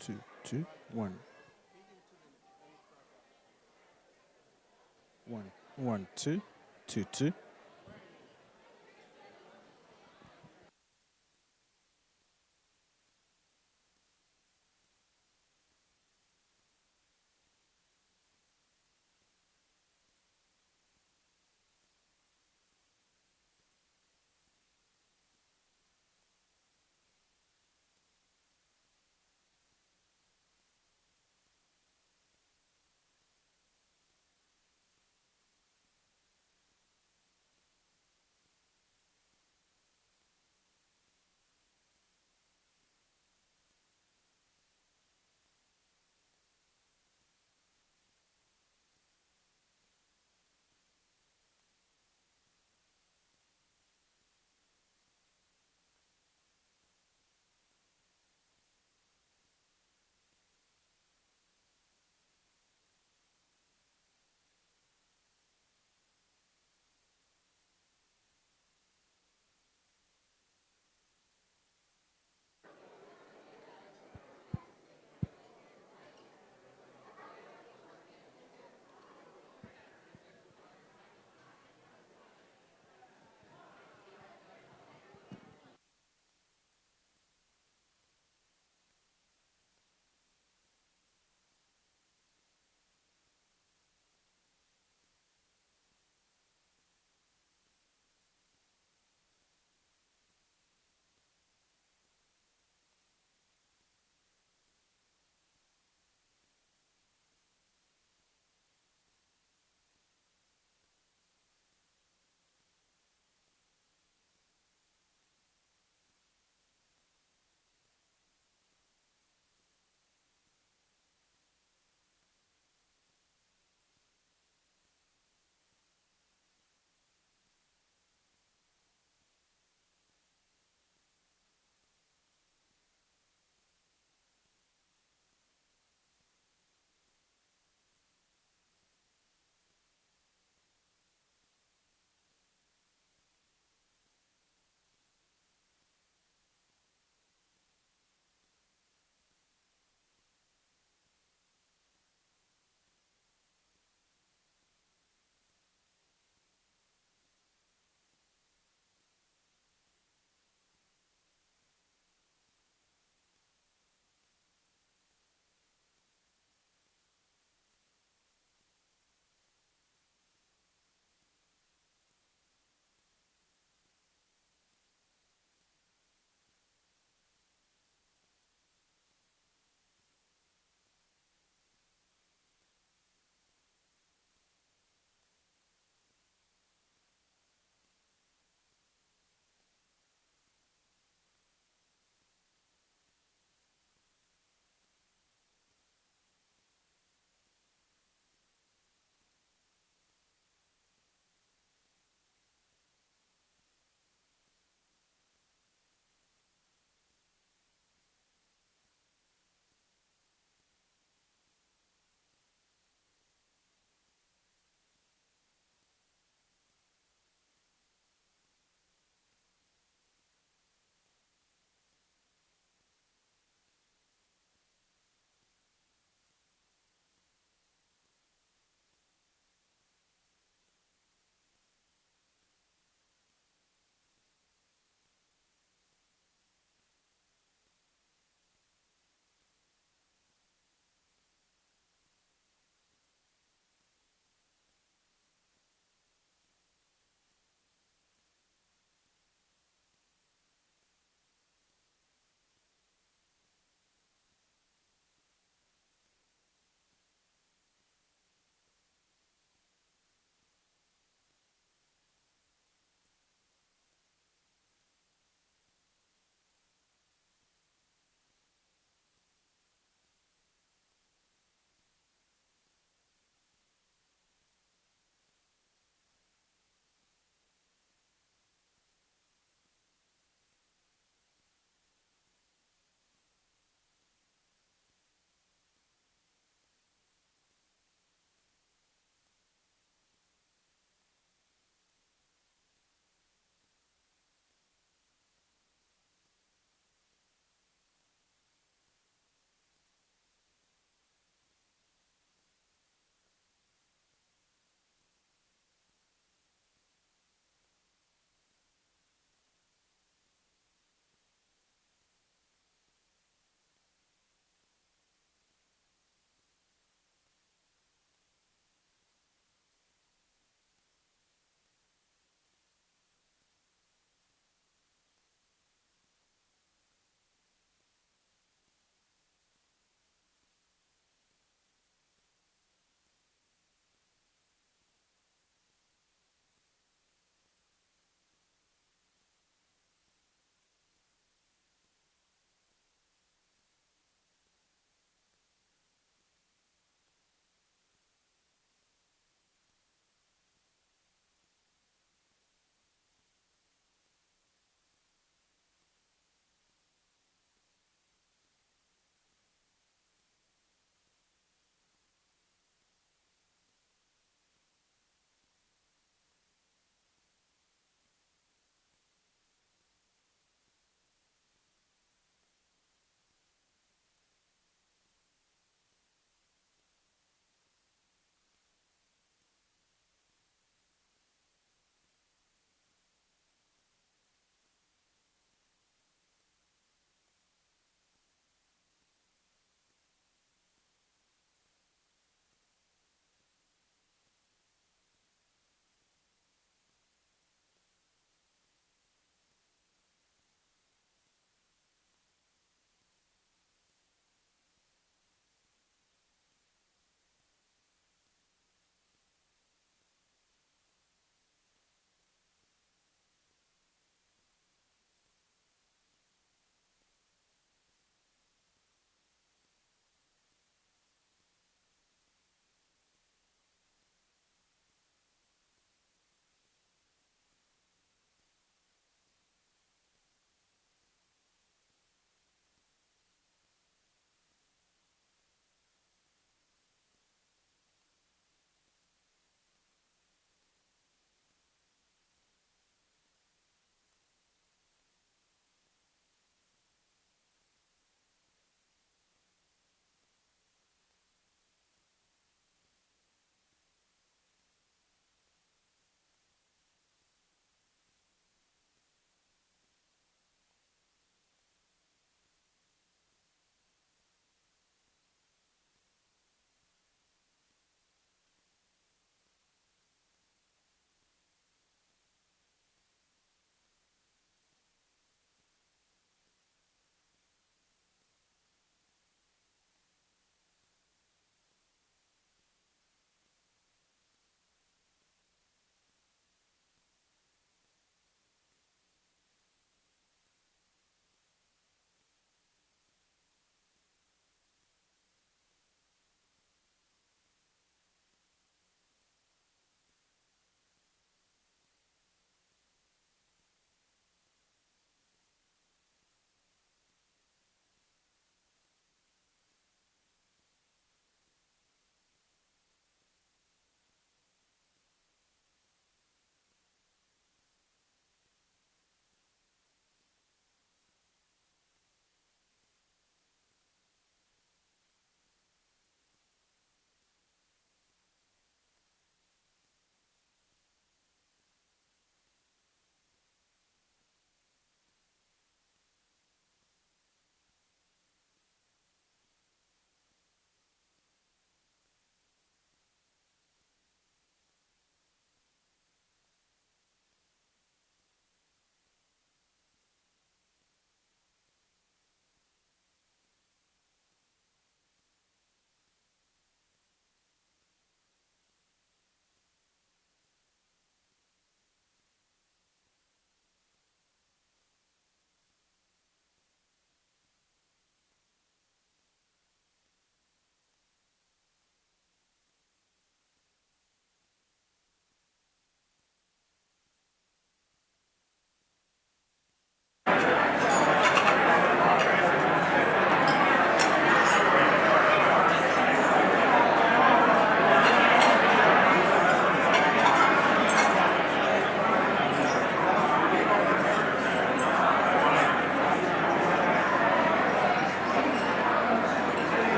Two, one, one, two.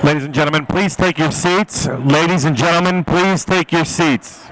Ladies and gentlemen, please take your seats. Ladies and gentlemen, please take your seats.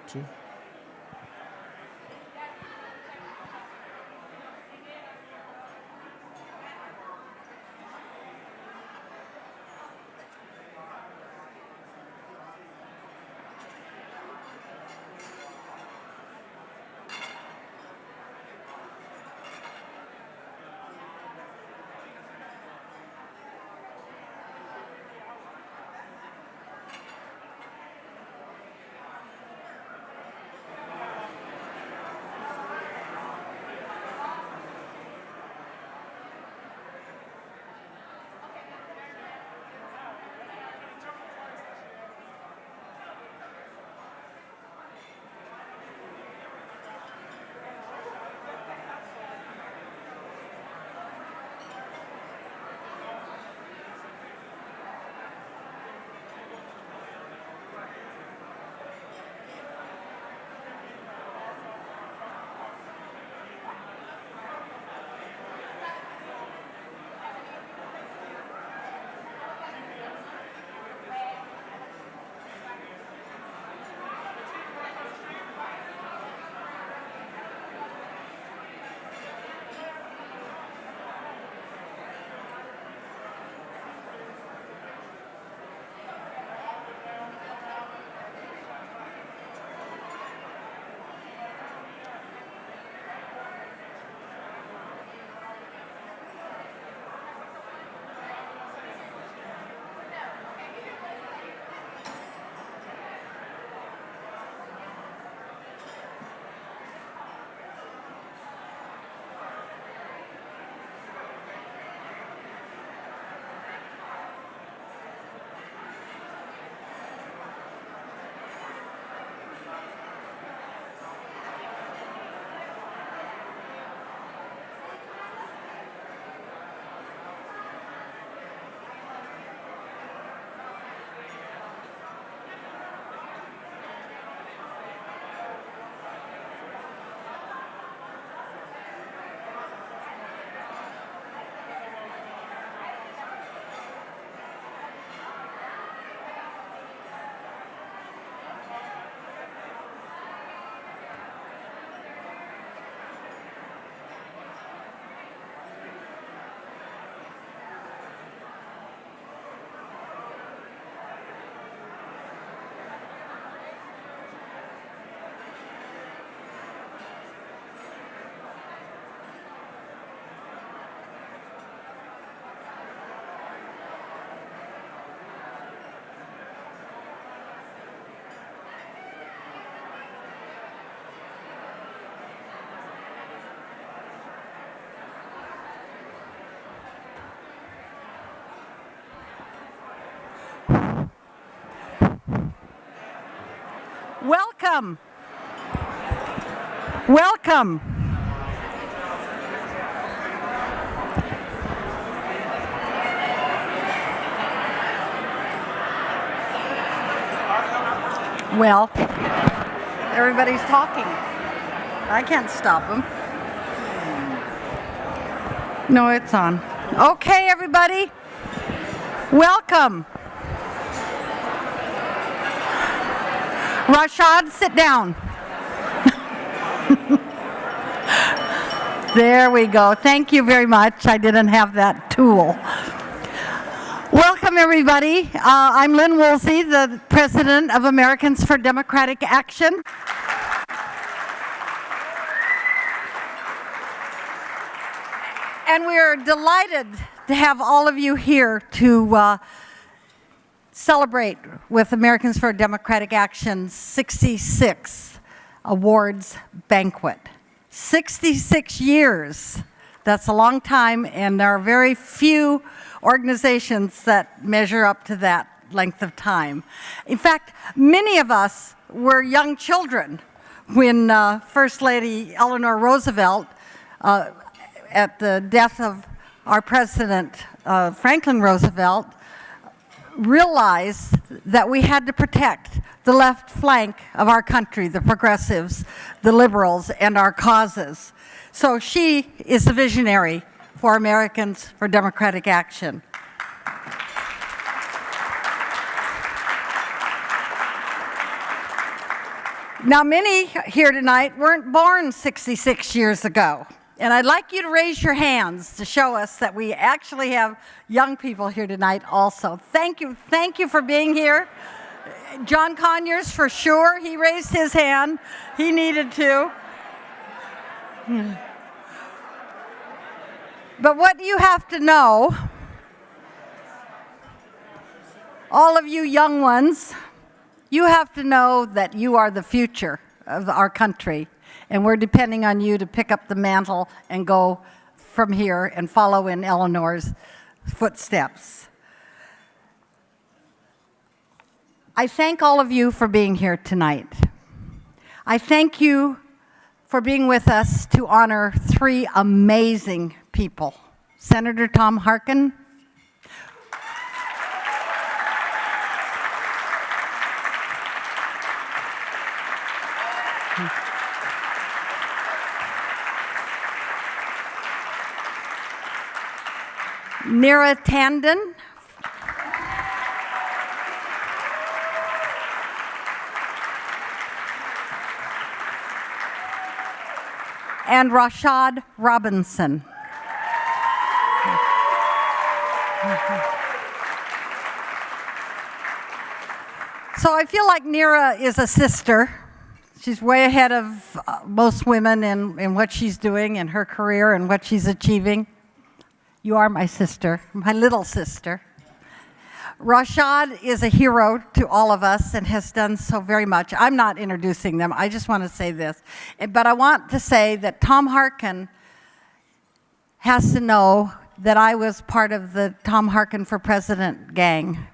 Two. Welcome. Welcome. Well, everybody's talking. I can't stop them. No, it's on. Okay, everybody. Welcome. Rashad, sit down. There we go. Thank you very much. I didn't have that tool. Welcome, everybody. I'm Lynn Woolsey, the President of Americans for Democratic Action. And we are delighted to have all of you here to celebrate with Americans for Democratic Action's 66th Awards Banquet. 66 years. That's a long time, and there are very few organizations that measure up to that length of time. In fact, many of us were young children when First Lady Eleanor Roosevelt, at the death of our President Franklin Roosevelt, realized that we had to protect the left flank of our country, the progressives, the liberals, and our causes. So she is the visionary for Americans for Democratic Action. Now, many here tonight weren't born 66 years ago. And I'd like you to raise your hands to show us that we actually have young people here tonight also. Thank you for being here. John Conyers, for sure, he raised his hand. He needed to. But what you have to know, all of you young ones, you have to know that you are the future of our country. And we're depending on you to pick up the mantle and go from here and follow in Eleanor's footsteps. I thank all of you for being here tonight. I thank you for being with us to honor three amazing people. Senator Tom Harkin, Neera Tanden, and Rashad Robinson. So I feel like Neera is a sister. She's way ahead of most women in what she's doing in her career and what she's achieving. You are my sister, my little sister. Rashad is a hero to all of us and has done so very much. I'm not introducing them. I just want to say this. But I want to say that Tom Harkin has to know that I was part of the Tom Harkin for President gang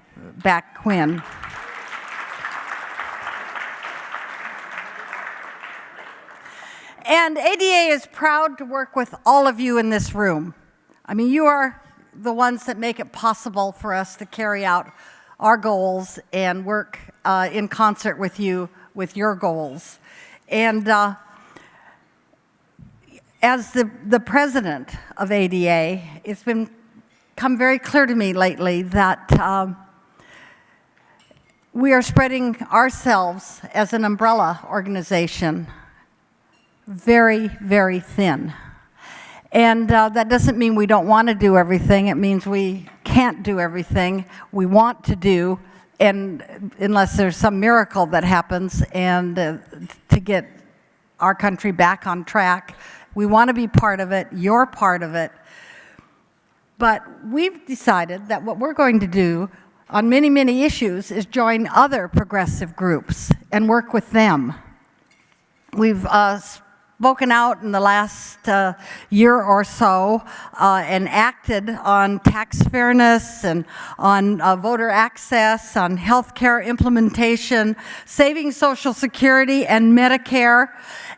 back when. And ADA is proud to work with all of you in this room. I mean, you are the ones that make it possible for us to carry out our goals and work in concert with you with your goals. And as the president of ADA, it's become very clear to me lately that we are spreading ourselves as an umbrella organization very, very thin. And that doesn't mean we don't want to do everything. It means we can't do everything we want to do, and unless there's some miracle that happens, and to get our country back on track. We want to be part of it. You're part of it. But we've decided that what we're going to do on many, many issues is join other progressive groups and work with them. We've spoken out in the last year or so and acted on tax fairness and on voter access, on health care implementation, saving Social Security and Medicare.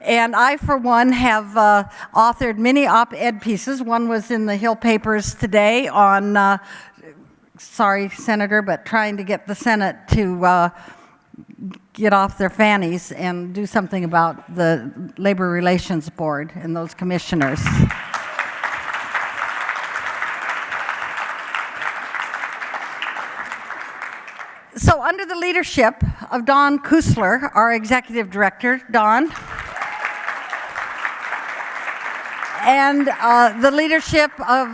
And I, for one, have authored many op-ed pieces. One was in the Hill papers today on, sorry, Senator, but trying to get the Senate to get off their fannies and do something about the Labor Relations Board and those commissioners. So under the leadership of Don Kusler, our executive director, Don, and the leadership of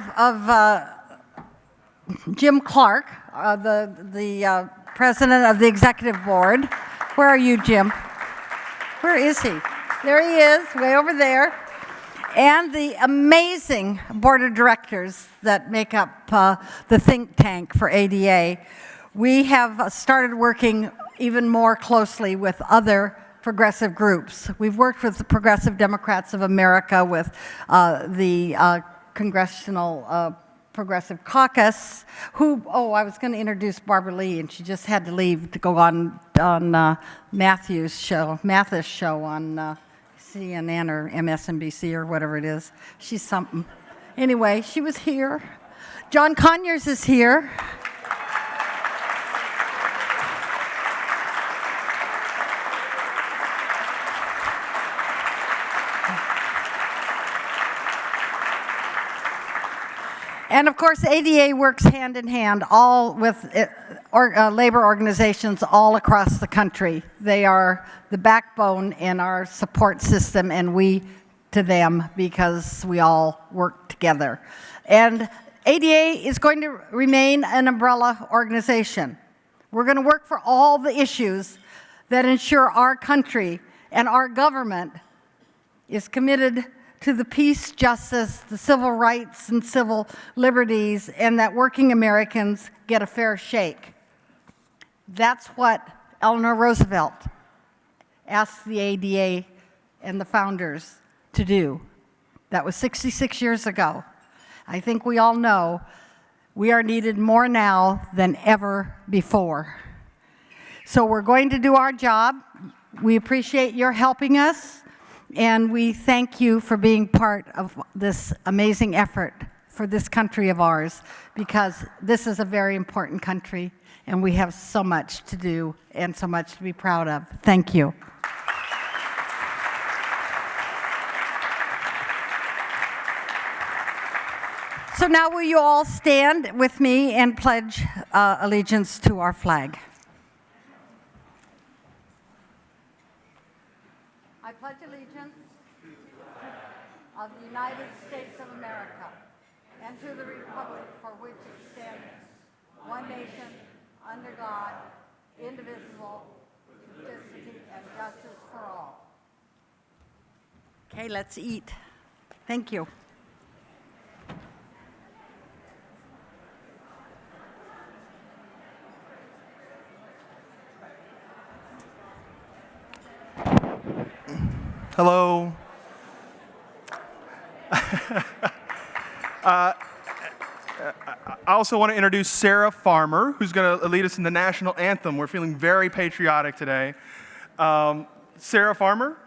Jim Clark, the president of the executive board. Where are you, Jim? Where is he? There he is, way over there. And the amazing board of directors that make up the think tank for ADA. We have started working even more closely with other progressive groups. We've worked with the Progressive Democrats of America, with the Congressional Progressive Caucus, who, I was going to introduce Barbara Lee, and she just had to leave to go on Mathis' show on CNN or MSNBC or whatever it is. She's something. Anyway, she was here. John Conyers is here. And of course, ADA works hand in hand all with labor organizations all across the country. They are the backbone in our support system, and we to them, because we all work together. And ADA is going to remain an umbrella organization. We're going to work for all the issues that ensure our country and our government is committed to the peace, justice, the civil rights and civil liberties, and that working Americans get a fair shake. That's what Eleanor Roosevelt asked the ADA and the founders to do. That was 66 years ago. I think we all know we are needed more now than ever before. So we're going to do our job. We appreciate your helping us. And we thank you for being part of this amazing effort for this country of ours, because this is a very important country, and we have so much to do and so much to be proud of. Thank you. So now will you all stand with me and pledge allegiance to our flag? I pledge allegiance of the United States of America and to the republic for which it stands, one nation, under God, indivisible, with liberty and justice for all. Okay, let's eat. Thank you. Hello. I also want to introduce Sarah Farmer, who's going to lead us in the national anthem. We're feeling very patriotic today. Sarah Farmer.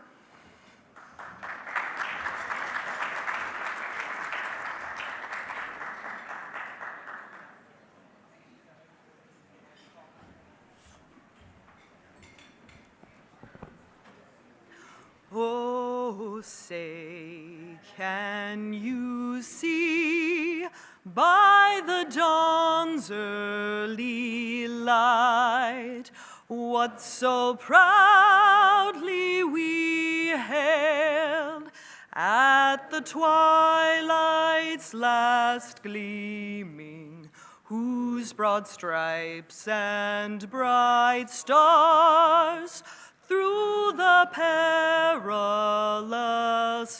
Oh, say, can you see by the dawn's early light what so proudly we hailed at the twilight's last gleaming, whose broad stripes and bright stars through the perilous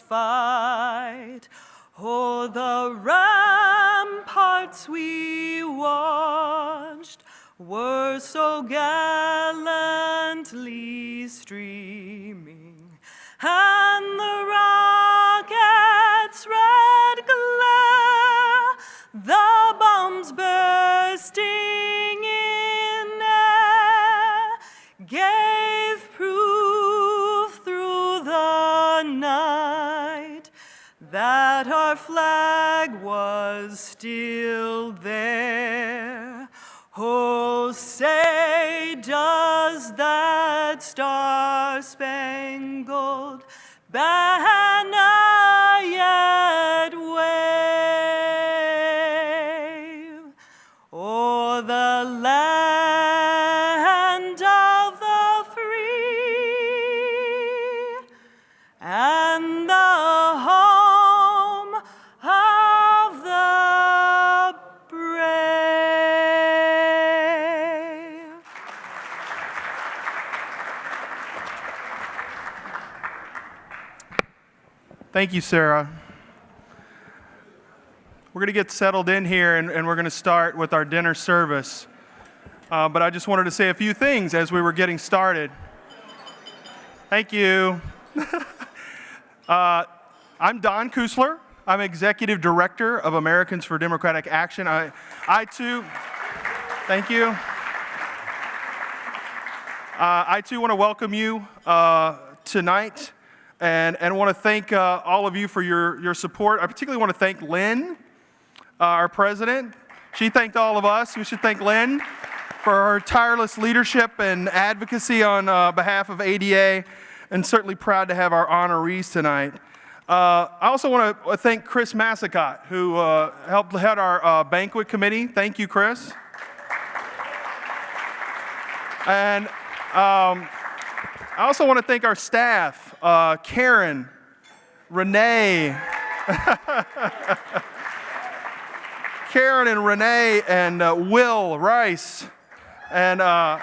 fight, o'er the ramparts we watched, were so gallantly streaming, and the flag was still there. Oh, say does that star-spangled banner yet wave o'er the land of the free and the home of the brave. Thank you, Sarah. We're going to get settled in here, and we're going to start with our dinner service. But I just wanted to say a few things as we were getting started. Thank you. I'm Don Kusler. I'm Executive Director of Americans for Democratic Action. I too, thank you. I too want to welcome you tonight and want to thank all of you for your support. I particularly want to thank Lynn, our president. She thanked all of us. We should thank Lynn for her tireless leadership and advocacy on behalf of ADA, and certainly proud to have our honorees tonight. I also want to thank Chris Massicott, who helped head our banquet committee. Thank you, Chris. And I also want to thank our staff, Karen, Renee, Karen and Renee and Will Rice, and our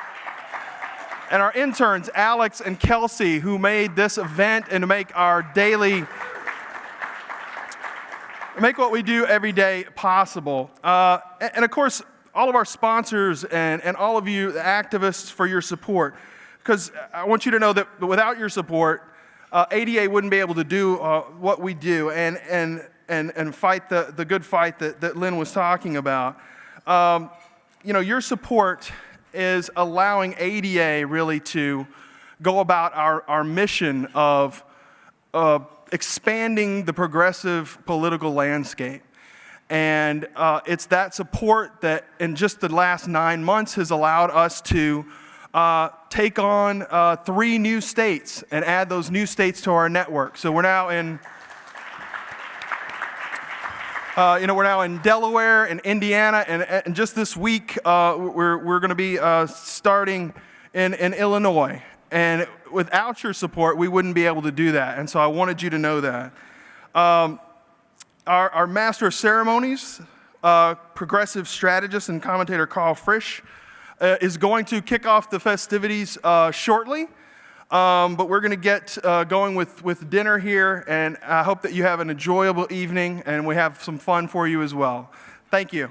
interns, Alex and Kelsey, who made this event and make our daily, make what we do every day possible. And of course, all of our sponsors and all of you activists for your support. Because I want you to know that without your support, ADA wouldn't be able to do what we do and fight the good fight that Lynn was talking about. You know, your support is allowing ADA really to go about our mission of expanding the progressive political landscape. And it's that support that in just the last 9 months has allowed us to take on 3 new states and add those new states to our network. So we're now in, we're now in Delaware and Indiana, and just this week we're going to be starting in Illinois. And without your support, we wouldn't be able to do that. And so I wanted you to know that. Our Master of Ceremonies, progressive strategist and commentator Karl Frisch, is going to kick off the festivities shortly, but we're going to get going with dinner here, and I hope that you have an enjoyable evening and we have some fun for you as well. Thank you.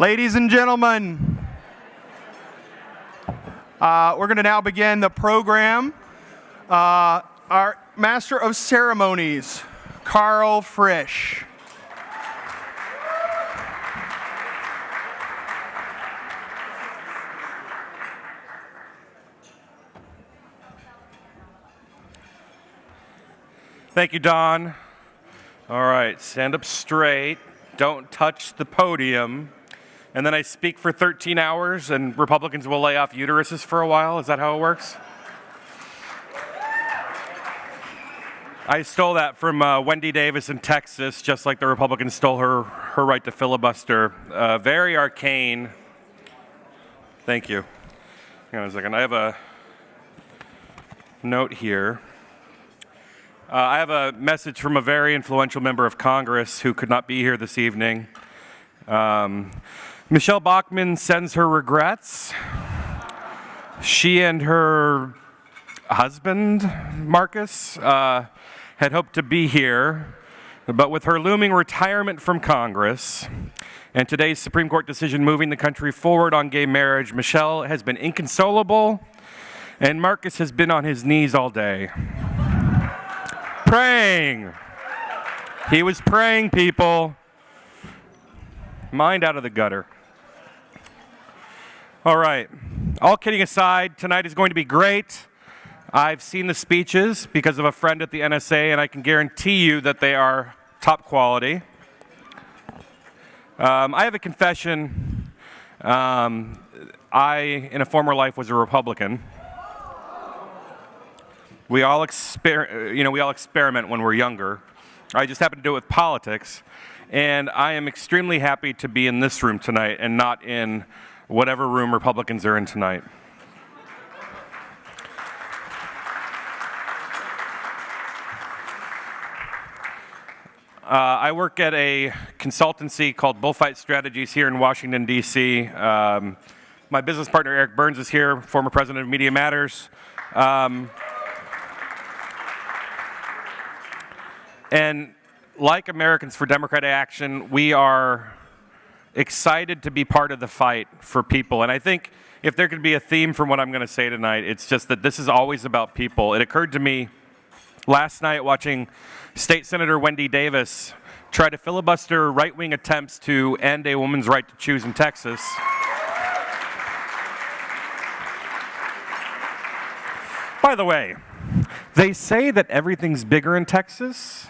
Ladies and gentlemen, we're going to now begin the program. Our Master of Ceremonies, Karl Frisch. Thank you, Don. All right, stand up straight. Don't touch the podium. And then I speak for 13 hours, and Republicans will lay off uteruses for a while. Is that how it works? I stole that from Wendy Davis in Texas, just like the Republicans stole her right to filibuster. Very arcane. Thank you. Hang on a second. I have a note here. I have a message from a very influential member of Congress who could not be here this evening. Michelle Bachmann sends her regrets. She and her husband, Marcus, had hoped to be here, but with her looming retirement from Congress and today's Supreme Court decision moving the country forward on gay marriage, Michelle has been inconsolable, and Marcus has been on his knees all day. Praying. He was praying, people. Mind out of the gutter. All right. All kidding aside, tonight is going to be great. I've seen the speeches because of a friend at the NSA, and I can guarantee you that they are top quality. I have a confession. I, in a former life, was a Republican. We all experiment when we're younger. I just happen to do it with politics, and I am extremely happy to be in this room tonight and not in whatever room Republicans are in tonight. I work at a consultancy called Bullfight Strategies here in Washington, D.C. My business partner, Eric Burns, is here, former president of Media Matters. And like Americans for Democratic Action, we are excited to be part of the fight for people. And I think if there could be a theme from what I'm going to say tonight, it's just that this is always about people. It occurred to me last night watching State Senator Wendy Davis try to filibuster right-wing attempts to end a woman's right to choose in Texas. By the way, they say that everything's bigger in Texas.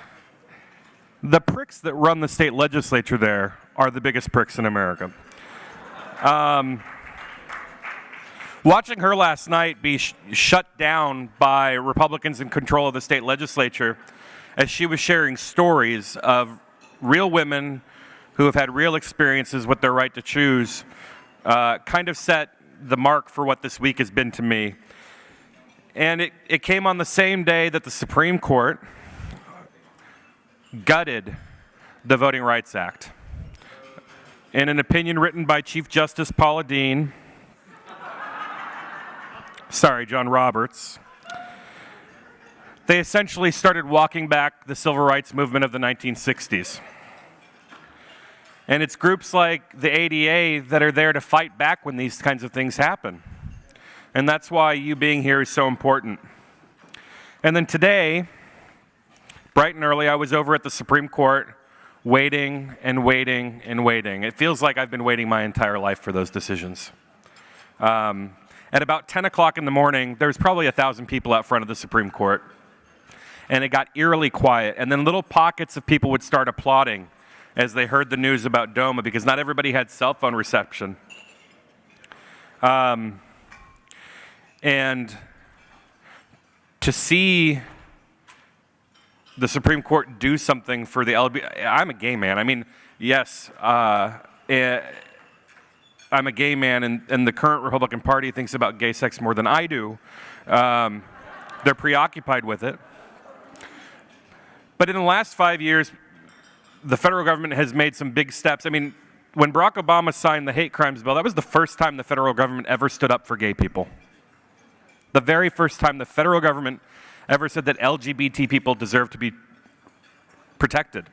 The pricks that run the state legislature there are the biggest pricks in America. Watching her last night be shut down by Republicans in control of the state legislature as she was sharing stories of real women who have had real experiences with their right to choose kind of set the mark for what this week has been to me. And it came on the same day that the Supreme Court gutted the Voting Rights Act. In an opinion written by Chief Justice Paula Dean, John Roberts, they essentially started walking back the civil rights movement of the 1960s. And it's groups like the ADA that are there to fight back when these kinds of things happen. And that's why you being here is so important. And then today, bright and early, I was over at the Supreme Court waiting and waiting and waiting. It feels like I've been waiting my entire life for those decisions. At about 10 o'clock in the morning, there was probably 1,000 people out front of the Supreme Court. And it got eerily quiet. And then little pockets of people would start applauding as they heard the news about DOMA, because not everybody had cell phone reception. And to see the Supreme Court do something for the LGBT, I'm a gay man. I mean, yes, I'm a gay man, and the current Republican Party thinks about gay sex more than I do. They're preoccupied with it. But in the last 5 years, the federal government has made some big steps. I mean, when Barack Obama signed the hate crimes bill, that was the first time the federal government ever stood up for gay people. The very first time the federal government ever said that LGBT people deserve to be protected.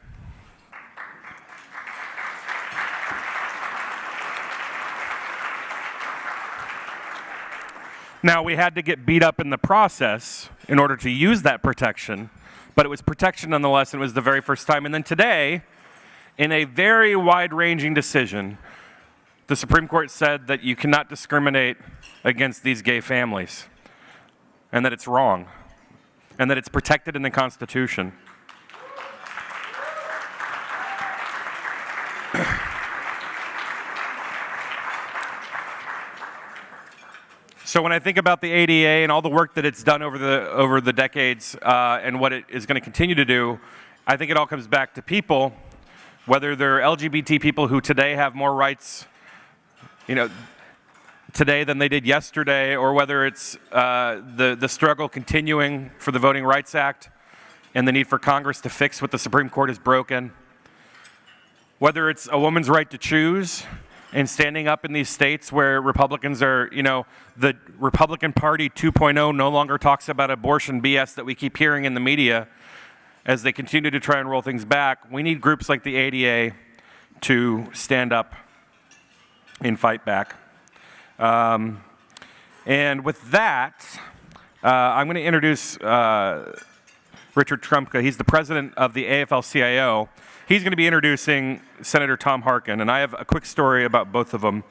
Now, we had to get beat up in the process in order to use that protection, but it was protection nonetheless, and it was the very first time. And then today, in a very wide-ranging decision, the Supreme Court said that you cannot discriminate against these gay families, and that it's wrong, and that it's protected in the Constitution. So when I think about the ADA and all the work that it's done over the decades and what it is going to continue to do, I think it all comes back to people, whether they're LGBT people who today have more rights, today than they did yesterday, or whether it's the struggle continuing for the Voting Rights Act and the need for Congress to fix what the Supreme Court has broken, whether it's a woman's right to choose and standing up in these states where Republicans are, the Republican Party 2.0 no longer talks about abortion BS that we keep hearing in the media as they continue to try and roll things back. We need groups like the ADA to stand up and fight back. And with that, I'm going to introduce Richard Trumka. He's the president of the AFL-CIO. He's going to be introducing Senator Tom Harkin, and I have a quick story about both of them,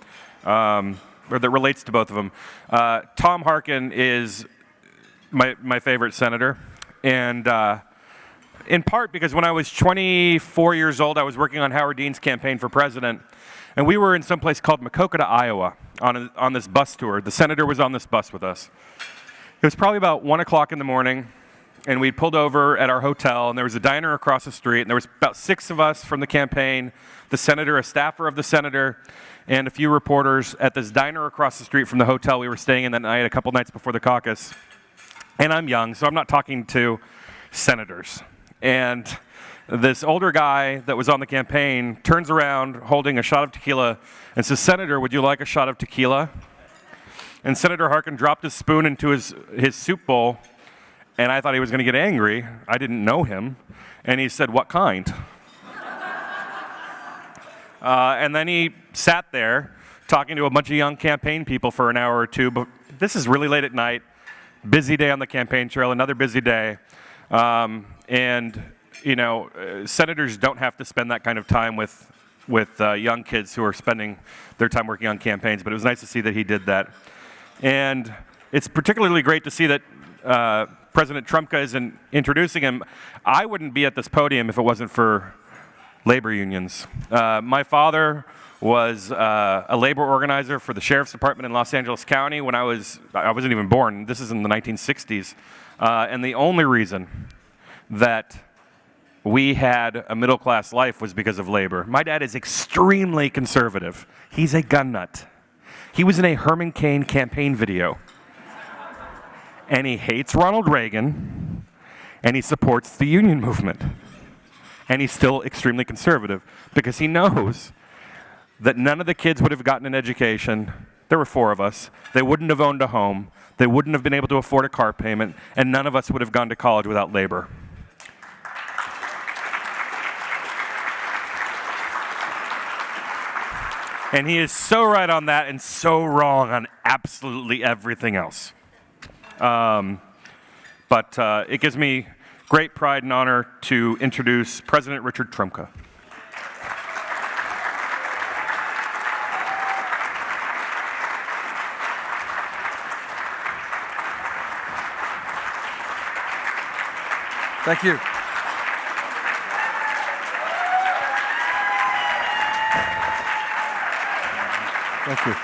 or that relates to both of them. Tom Harkin is my favorite senator, and in part because when I was 24 years old, I was working on Howard Dean's campaign for president, and we were in some place called Makokata, Iowa, on this bus tour. The senator was on this bus with us. It was probably about 1 o'clock in the morning, and we pulled over at our hotel, and there was a diner across the street, and there was about 6 of us from the campaign, the senator, a staffer of the senator, and a few reporters at this diner across the street from the hotel we were staying in that night, a couple nights before the caucus. And I'm young, so I'm not talking to senators. And this older guy that was on the campaign turns around holding a shot of tequila and says, "Senator, would you like a shot of tequila?" And Senator Harkin dropped his spoon into his soup bowl, and I thought he was going to get angry. I didn't know him. And he said, "What kind?" And then he sat there talking to a bunch of young campaign people for an hour or two. But this is really late at night, busy day on the campaign trail, another busy day. Senators don't have to spend that kind of time with young kids who are spending their time working on campaigns. But it was nice to see that he did that. And it's particularly great to see that President Trumka is introducing him. I wouldn't be at this podium if it wasn't for labor unions. My father was a labor organizer for the Sheriff's Department in Los Angeles County when I wasn't even born. This is in the 1960s. And the only reason that we had a middle-class life was because of labor. My dad is extremely conservative. He's a gun nut. He was in a Herman Cain campaign video. And he hates Ronald Reagan, and he supports the union movement. And he's still extremely conservative because he knows that none of the kids would have gotten an education. There were 4 of us. They wouldn't have owned a home. They wouldn't have been able to afford a car payment, and none of us would have gone to college without labor. And he is so right on that and so wrong on absolutely everything else. But it gives me great pride and honor to introduce President Richard Trumka. Thank you. Thank you.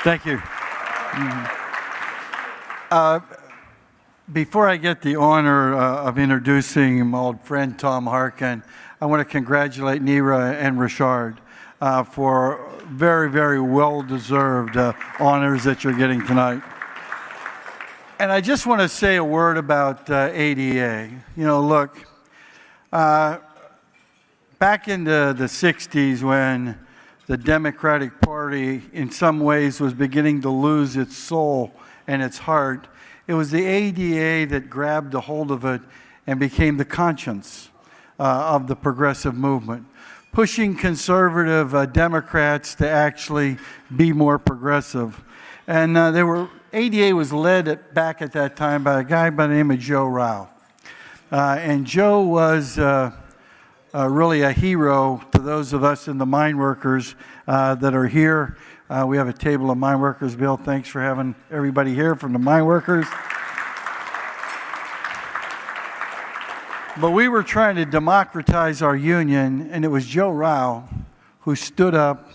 Thank you. Before I get the honor of introducing my old friend Tom Harkin, I want to congratulate Nira and Richard for very, very well-deserved honors that you're getting tonight. And I just want to say a word about ADA. Look, back in the 60s when the Democratic Party in some ways was beginning to lose its soul and its heart, it was the ADA that grabbed a hold of it and became the conscience of the progressive movement. pushing conservative Democrats to actually be more progressive. And ADA was led back at that time by a guy by the name of Joe Rao. And Joe was really a hero to those of us in the mine workers that are here. We have a table of mine workers. Bill, thanks for having everybody here from the mine workers. But we were trying to democratize our union, and it was Joe Rao who stood up,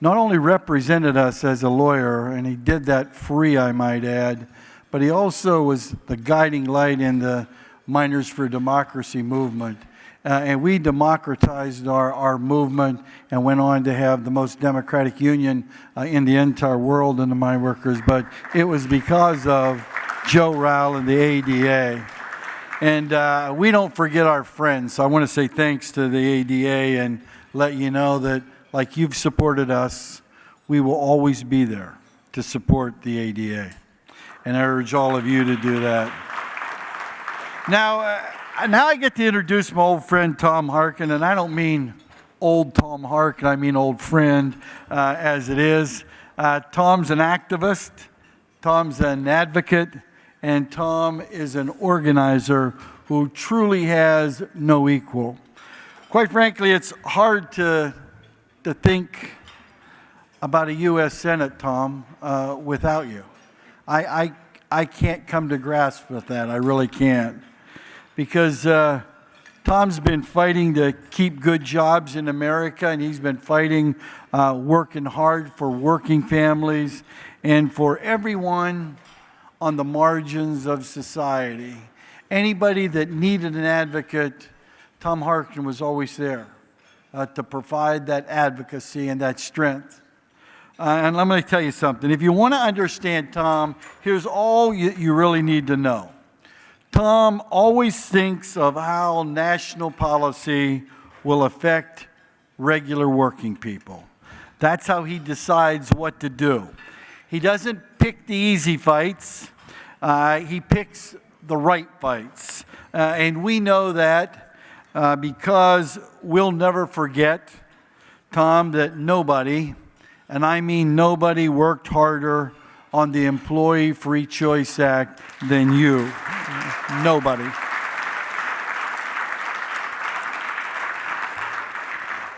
not only represented us as a lawyer, and he did that free, I might add, but he also was the guiding light in the Miners for Democracy movement. And we democratized our movement and went on to have the most democratic union in the entire world in the mine workers. But it was because of Joe Rao and the ADA. And we don't forget our friends. So I want to say thanks to the ADA and let you know that, like you've supported us, we will always be there to support the ADA. And I urge all of you to do that. Now I get to introduce my old friend Tom Harkin, and I don't mean old Tom Harkin, I mean old friend as it is. Tom's an activist, Tom's an advocate, and Tom is an organizer who truly has no equal. Quite frankly, it's hard to think about a U.S. Senate, Tom, without you. I can't come to grasp with that, I really can't. Because Tom's been fighting to keep good jobs in America, and he's been fighting, working hard for working families and for everyone on the margins of society. Anybody that needed an advocate, Tom Harkin was always there to provide that advocacy and that strength. And I'm going to tell you something. If you want to understand Tom, here's all you really need to know. Tom always thinks of how national policy will affect regular working people. That's how he decides what to do. He doesn't pick the easy fights. He picks the right fights. And we know that because we'll never forget, Tom, that nobody, and I mean nobody, worked harder on the Employee Free Choice Act than you. Nobody.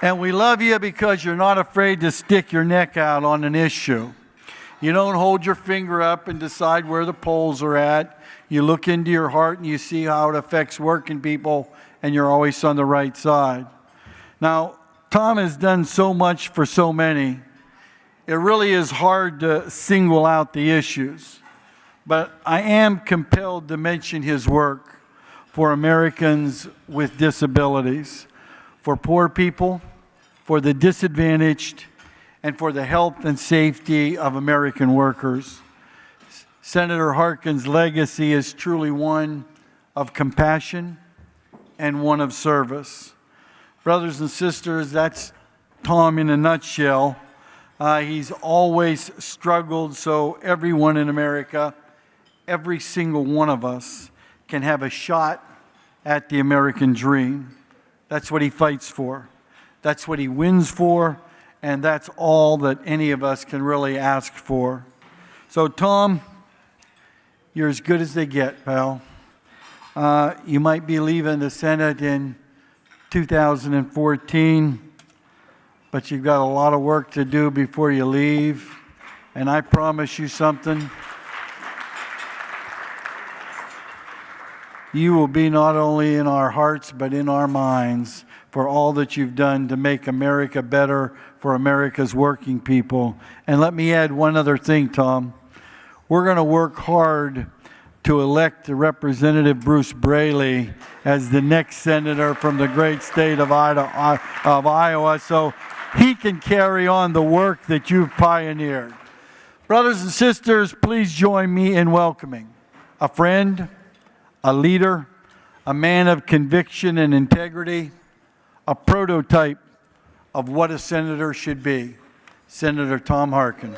And we love you because you're not afraid to stick your neck out on an issue. You don't hold your finger up and decide where the polls are at. You look into your heart and you see how it affects working people, and you're always on the right side. Now, Tom has done so much for so many. It really is hard to single out the issues. But I am compelled to mention his work for Americans with disabilities, for poor people, for the disadvantaged, and for the health and safety of American workers. Senator Harkin's legacy is truly one of compassion and one of service. Brothers and sisters, that's Tom in a nutshell. He's always struggled so everyone in America, every single one of us, can have a shot at the American dream. That's what he fights for. That's what he wins for. And that's all that any of us can really ask for. So, Tom, you're as good as they get, pal. You might be leaving the Senate in 2014, but you've got a lot of work to do before you leave. And I promise you something. You will be not only in our hearts, but in our minds for all that you've done to make America better for America's working people. And let me add one other thing, Tom. We're going to work hard to elect Representative Bruce Braley as the next senator from the great state of Iowa, so he can carry on the work that you've pioneered. Brothers and sisters, please join me in welcoming a friend, a leader, a man of conviction and integrity, a prototype of what a senator should be, Senator Tom Harkin.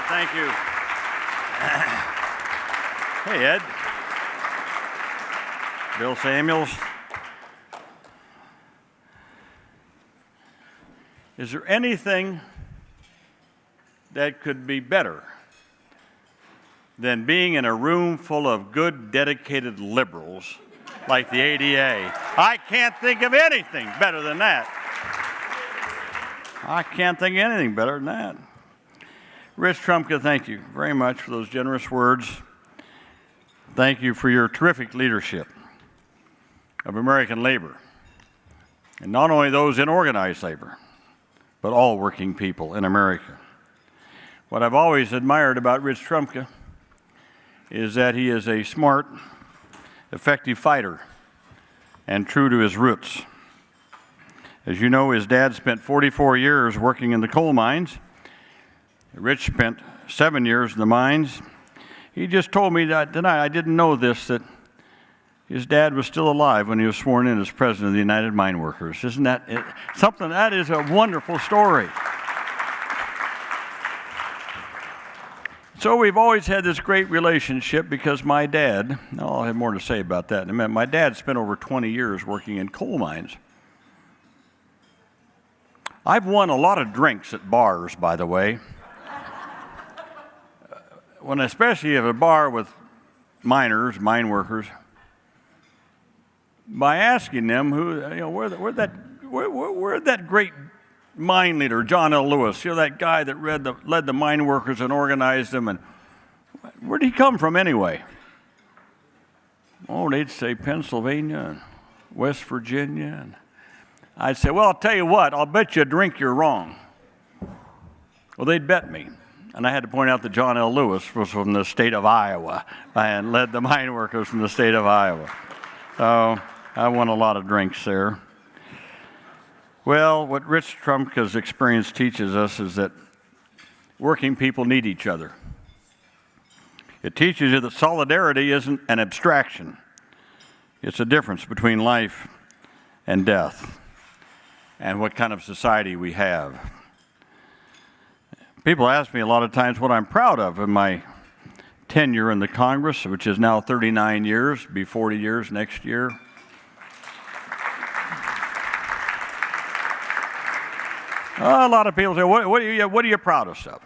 Thank you. Hey, Ed. Bill Samuels. Is there anything that could be better than being in a room full of good, dedicated liberals like the ADA? I can't think of anything better than that. I can't think of anything better than that. Rich Trumka, thank you very much for those generous words. Thank you for your terrific leadership of American labor, and not only those in organized labor, but all working people in America. What I've always admired about Rich Trumka is that he is a smart, effective fighter and true to his roots. As you know, his dad spent 44 years working in the coal mines. Rich spent 7 years in the mines. He just told me that tonight, I didn't know this, that his dad was still alive when he was sworn in as president of the United Mine Workers. Isn't that something? That is a wonderful story. So we've always had this great relationship because my dad, I'll have more to say about that in a minute, my dad spent over 20 years working in coal mines. I've won a lot of drinks at bars, by the way. When especially at a bar with miners, mine workers, by asking them who, where'd that great mine leader, John L. Lewis, that guy that led the mine workers and organized them, and where'd he come from anyway? Oh, they'd say Pennsylvania and West Virginia. And I'd say, well, I'll tell you what, I'll bet you a drink you're wrong. Well, they'd bet me. And I had to point out that John L. Lewis was from the state of Iowa and led the mine workers from the state of Iowa. So I won a lot of drinks there. Well, what Rich Trumka's experience teaches us is that working people need each other. It teaches you that solidarity isn't an abstraction. It's a difference between life and death and what kind of society we have. People ask me a lot of times what I'm proud of in my tenure in the Congress, which is now 39 years, be 40 years next year. A lot of people say, what are you proudest of?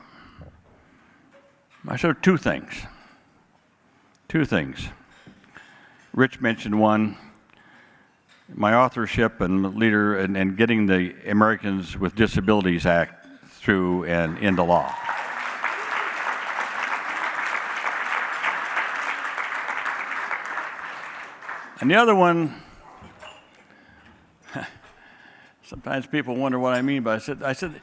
I said two things. Two things. Rich mentioned one, my authorship and leader and getting the Americans with Disabilities Act through and into law. And the other one, sometimes people wonder what I mean, but I said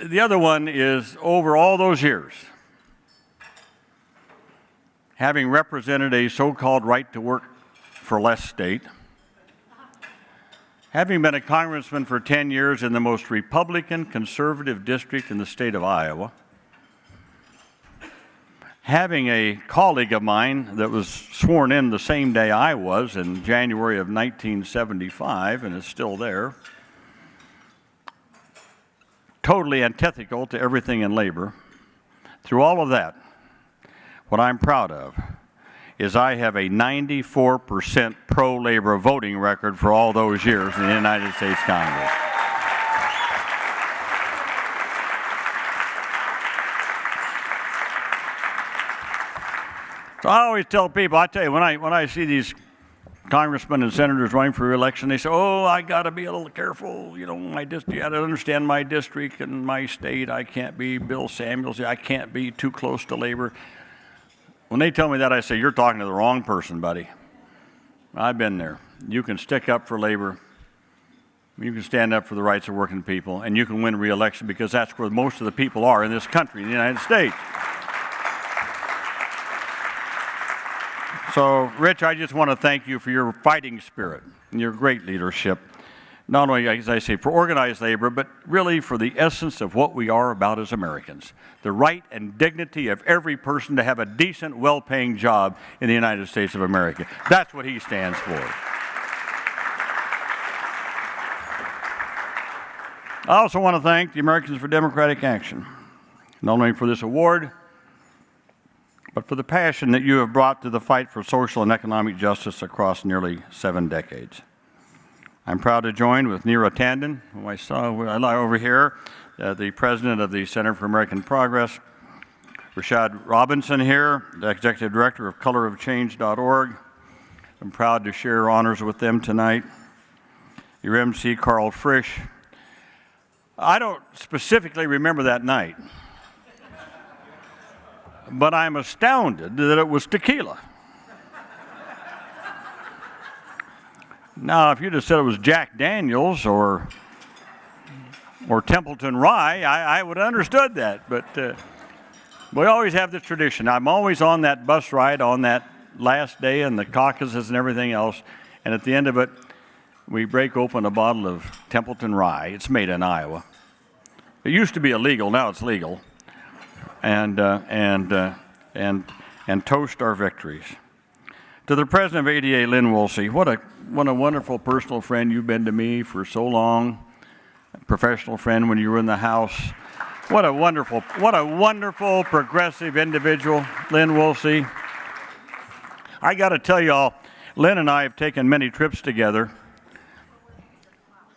the other one is over all those years, having represented a so-called right to work for less state, having been a congressman for 10 years in the most Republican conservative district in the state of Iowa, having a colleague of mine that was sworn in the same day I was in January of 1975 and is still there, totally antithetical to everything in labor. Through all of that, what I'm proud of is I have a 94% pro-labor voting record for all those years in the United States Congress. So I always tell people, I tell you, when I see these congressmen and senators running for re-election, they say, oh, I got to be a little careful, my district, you got to understand my district and my state. I can't be Bill Samuels. I can't be too close to labor. When they tell me that, I say, you're talking to the wrong person, buddy. I've been there. You can stick up for labor. You can stand up for the rights of working people, and you can win re-election because that's where most of the people are in this country, in the United States. So, Rich, I just want to thank you for your fighting spirit and your great leadership. Not only, as I say, for organized labor, but really for the essence of what we are about as Americans. The right and dignity of every person to have a decent, well-paying job in the United States of America. That's what he stands for. I also want to thank the Americans for Democratic Action, not only for this award, but for the passion that you have brought to the fight for social and economic justice across nearly 7 decades. I'm proud to join with Neera Tandon, who I saw over here, the president of the Center for American Progress, Rashad Robinson here, the executive director of colorofchange.org. I'm proud to share honors with them tonight. Your MC, Karl Frisch. I don't specifically remember that night, but I'm astounded that it was tequila. Now, if you'd have said it was Jack Daniels or Templeton Rye, I would have understood that, but we always have this tradition. I'm always on that bus ride on that last day and the caucuses and everything else, and at the end of it, we break open a bottle of Templeton Rye. It's made in Iowa. It used to be illegal, now it's legal, and toast our victories. To the president of ADA, Lynn Woolsey, what a wonderful personal friend you've been to me for so long, a professional friend when you were in the House. What a wonderful, progressive individual, Lynn Woolsey. I got to tell y'all, Lynn and I have taken many trips together.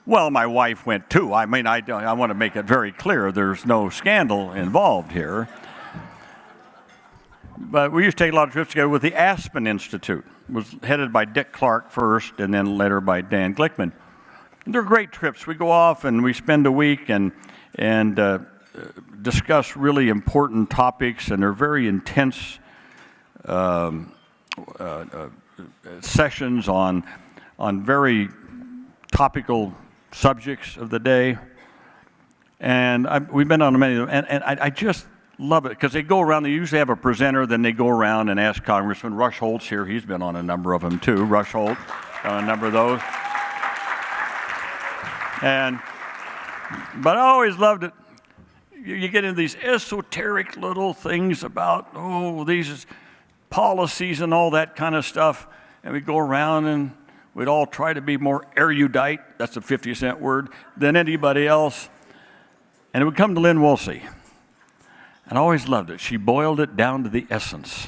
Well, my wife went too. I mean, I want to make it very clear there's no scandal involved here. But we used to take a lot of trips together with the Aspen Institute. It was headed by Dick Clark first and then later by Dan Glickman. And they're great trips. We go off and we spend a week and discuss really important topics, and they're very intense sessions on very topical subjects of the day. And we've been on many of them, and I just love it because they go around. They usually have a presenter, then they go around and ask Congressman Rush Holt's here. He's been on a number of them too. Rush Holt on a number of those. But I always loved it. You get into these esoteric little things about, these policies and all that kind of stuff, and we go around and we'd all try to be more erudite, that's a 50-cent word, than anybody else. And it would come to Lynn Woolsey. And I always loved it. She boiled it down to the essence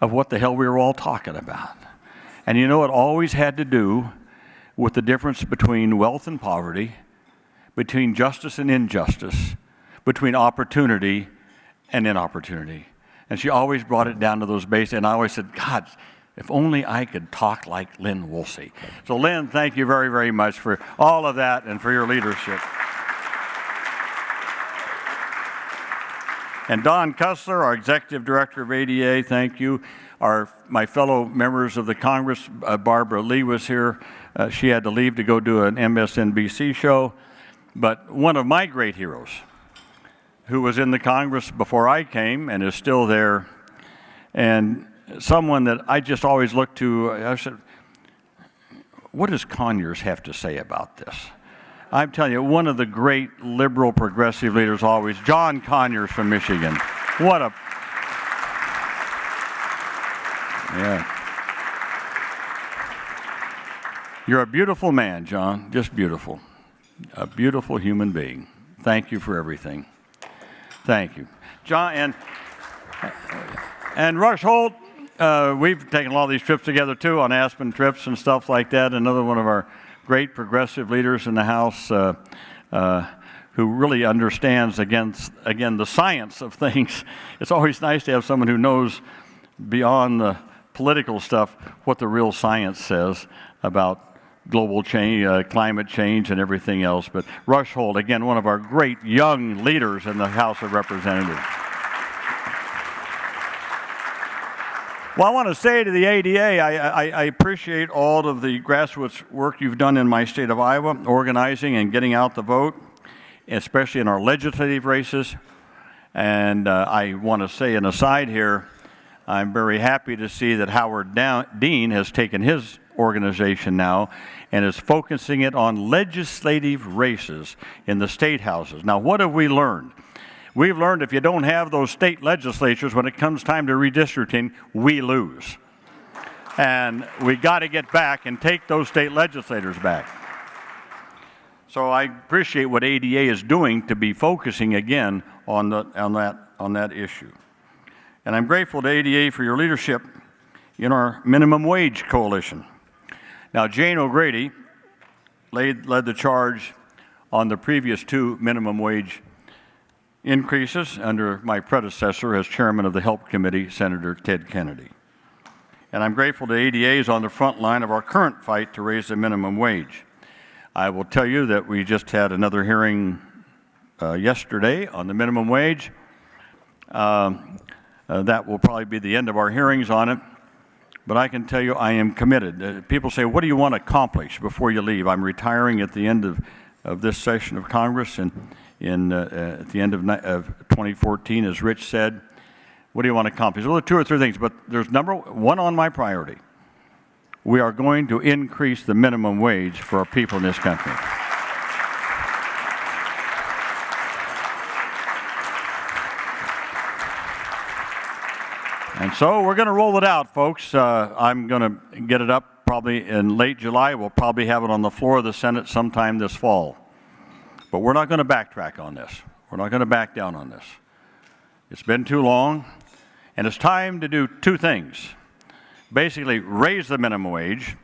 of what the hell we were all talking about. And you know, it always had to do with the difference between wealth and poverty, between justice and injustice, between opportunity and inopportunity. And she always brought it down to those basics. And I always said, God, if only I could talk like Lynn Woolsey. So Lynn, thank you very, very much for all of that and for your leadership. And Don Kussler, our Executive Director of ADA, thank you. My fellow members of the Congress, Barbara Lee was here. She had to leave to go do an MSNBC show. But one of my great heroes, who was in the Congress before I came and is still there, and someone that I just always looked to, I said, what does Conyers have to say about this? I'm telling you, one of the great liberal progressive leaders always, John Conyers from Michigan. Yeah. You're a beautiful man, John, just beautiful. A beautiful human being. Thank you for everything. Thank you. John, and Rush Holt, we've taken a lot of these trips together too, on Aspen trips and stuff like that. Another one of our great progressive leaders in the House who really understands, again, the science of things. It's always nice to have someone who knows beyond the political stuff what the real science says about global change, climate change, and everything else. But Rush Holt, again, one of our great young leaders in the House of Representatives. Well, I want to say to the ADA, I appreciate all of the grassroots work you've done in my state of Iowa, organizing and getting out the vote, especially in our legislative races. And I want to say an aside here, I'm very happy to see that Howard Dean has taken his organization now and is focusing it on legislative races in the state houses. Now, what have we learned? We've learned if you don't have those state legislatures, when it comes time to redistricting, we lose. And we got to get back and take those state legislators back. So I appreciate what ADA is doing to be focusing again on that issue. And I'm grateful to ADA for your leadership in our minimum wage coalition. Now, Jane O'Grady led the charge on the previous 2 minimum wage increases under my predecessor as chairman of the Help Committee, Senator Ted Kennedy. And I'm grateful to ADA is on the front line of our current fight to raise the minimum wage. I will tell you that we just had another hearing yesterday on the minimum wage. That will probably be the end of our hearings on it. But I can tell you I am committed. People say, what do you want to accomplish before you leave? I'm retiring at the end of this session of Congress and at the end of 2014, as Rich said. What do you want to accomplish? Well, there are 2 or 3 things, but there's number 1 on my priority. We are going to increase the minimum wage for our people in this country. And so we're going to roll it out, folks. I'm going to get it up probably in late July. We'll probably have it on the floor of the Senate sometime this fall. But we're not going to backtrack on this. We're not going to back down on this. It's been too long, and it's time to do 2 things. Basically, raise the minimum wage.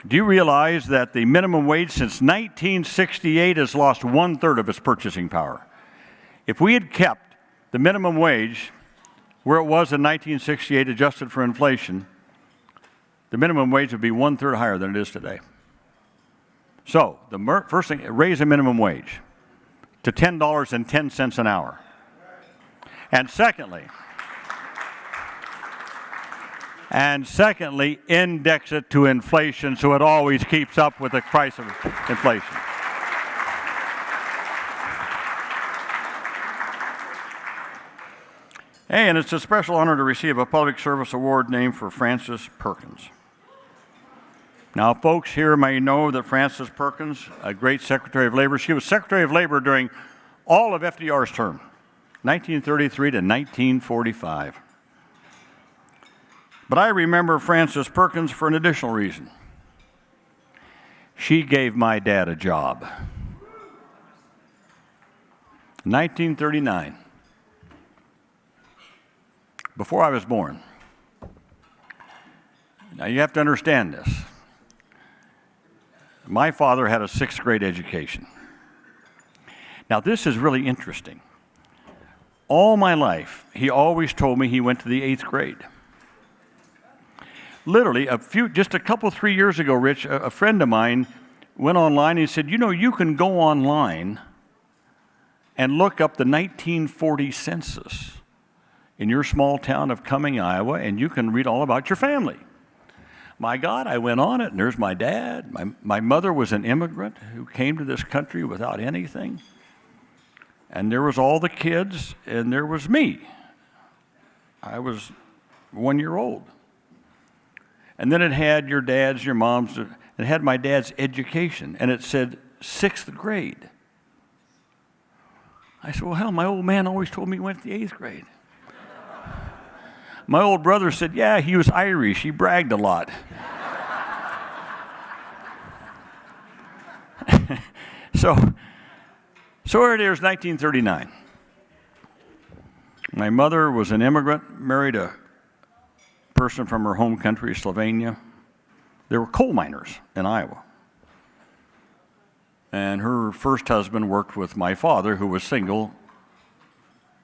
Do you realize that the minimum wage since 1968 has lost 1/3 of its purchasing power? If we had kept the minimum wage where it was in 1968, adjusted for inflation, the minimum wage would be 1/3 higher than it is today. So, the first thing, raise the minimum wage to $10.10 an hour. And secondly, index it to inflation so it always keeps up with the price of inflation. Hey, and it's a special honor to receive a public service award named for Frances Perkins. Now, folks here may know that Frances Perkins, a great Secretary of Labor, she was Secretary of Labor during all of FDR's term, 1933 to 1945. But I remember Frances Perkins for an additional reason. She gave my dad a job. 1939. Before I was born. Now you have to understand this. My father had a 6th grade education. Now this is really interesting. All my life, he always told me he went to the 8th grade. Literally, just a couple, 3 years ago, Rich, a friend of mine went online and he said, you know, you can go online and look up the 1940 census in your small town of Cumming, Iowa, and you can read all about your family. My God, I went on it, and there's my dad. My mother was an immigrant who came to this country without anything. And there was all the kids, and there was me. I was 1 year old. And then it had your dad's, your mom's, it had my dad's education, and it said 6th grade. I said, well, hell, my old man always told me he went to the 8th grade. My old brother said, yeah, he was Irish. He bragged a lot. So here it is, 1939. My mother was an immigrant, married a person from her home country, Slovenia. They were coal miners in Iowa. And her first husband worked with my father, who was single,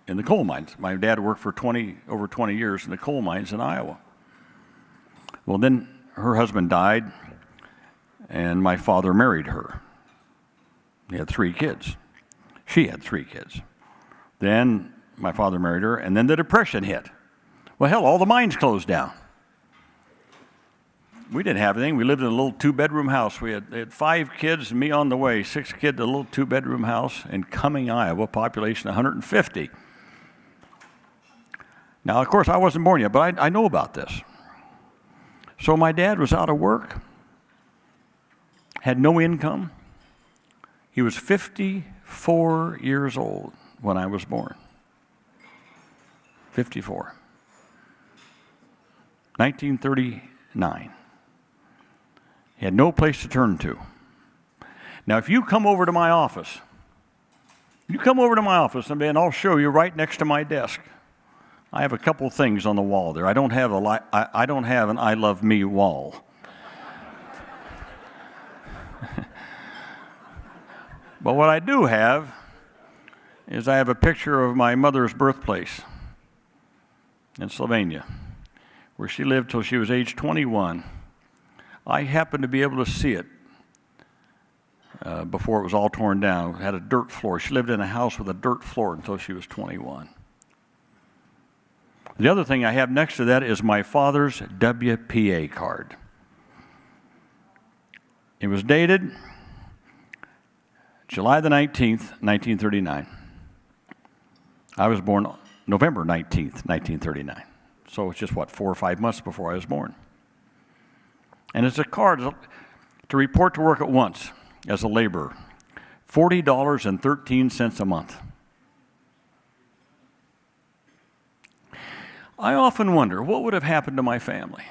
in the coal mines. My dad worked for over 20 years in the coal mines in Iowa. Well, then her husband died, and my father married her. He had 3 kids. She had 3 kids. Then my father married her, and then the Depression hit. Well, hell, all the mines closed down. We didn't have anything. We lived in a little 2-bedroom house. They had 5 kids, and me on the way, 6 kids, a little 2-bedroom house in Cumming, Iowa, population 150. Now, of course, I wasn't born yet, but I know about this. So my dad was out of work, had no income. He was 54 years old when I was born. 54. 1939. He had no place to turn to. Now, if you come over to my office, someday, and I'll show you right next to my desk, I have a couple things on the wall there. I don't have I don't have an I love me wall. But what I do have is I have a picture of my mother's birthplace in Slovenia, where she lived till she was age 21. I happened to be able to see it before it was all torn down. It had a dirt floor. She lived in a house with a dirt floor until she was 21. The other thing I have next to that is my father's WPA card. It was dated July the 19th, 1939. I was born November 19th, 1939. So it's just, 4 or 5 months before I was born. And it's a card to report to work at once as a laborer, $40.13 a month. I often wonder what would have happened to my family